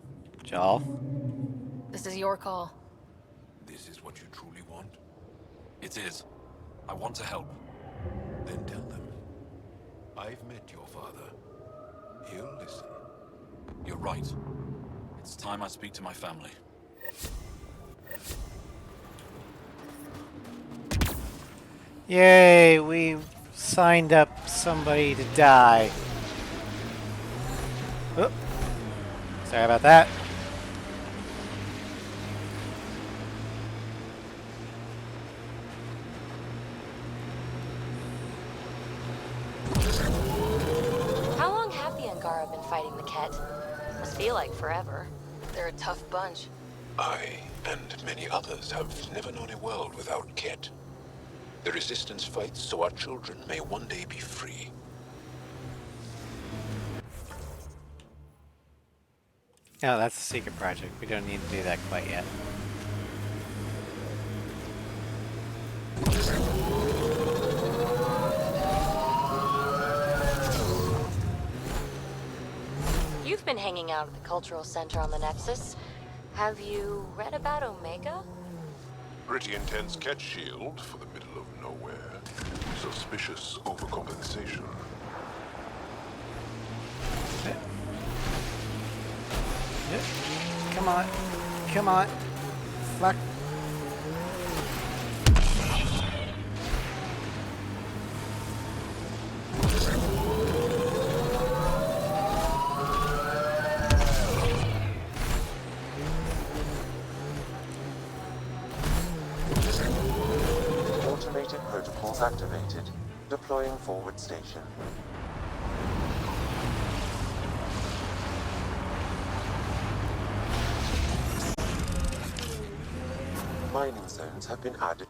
Jal. This is your call. This is what you truly want? It is. I want to help. Then tell them. I've met your father. He'll listen. You're right. It's time I speak to my family. Yay, we signed up somebody to die. Oh, sorry about that. How long have the Angara been fighting the Ket? Must feel like forever. They're a tough bunch. I and many others have never known a world without Ket. The Resistance fights so our children may one day be free. No, that's a secret project. We don't need to do that quite yet. You've been hanging out at the Cultural Center on the Nexus. Have you read about Omega? Pretty intense catch shield for the middle of nowhere. So suspicious overcompensation. Yep. Come on. Come on. Fuck. Automated protocols activated. Deploying forward station. Mining zones have been added.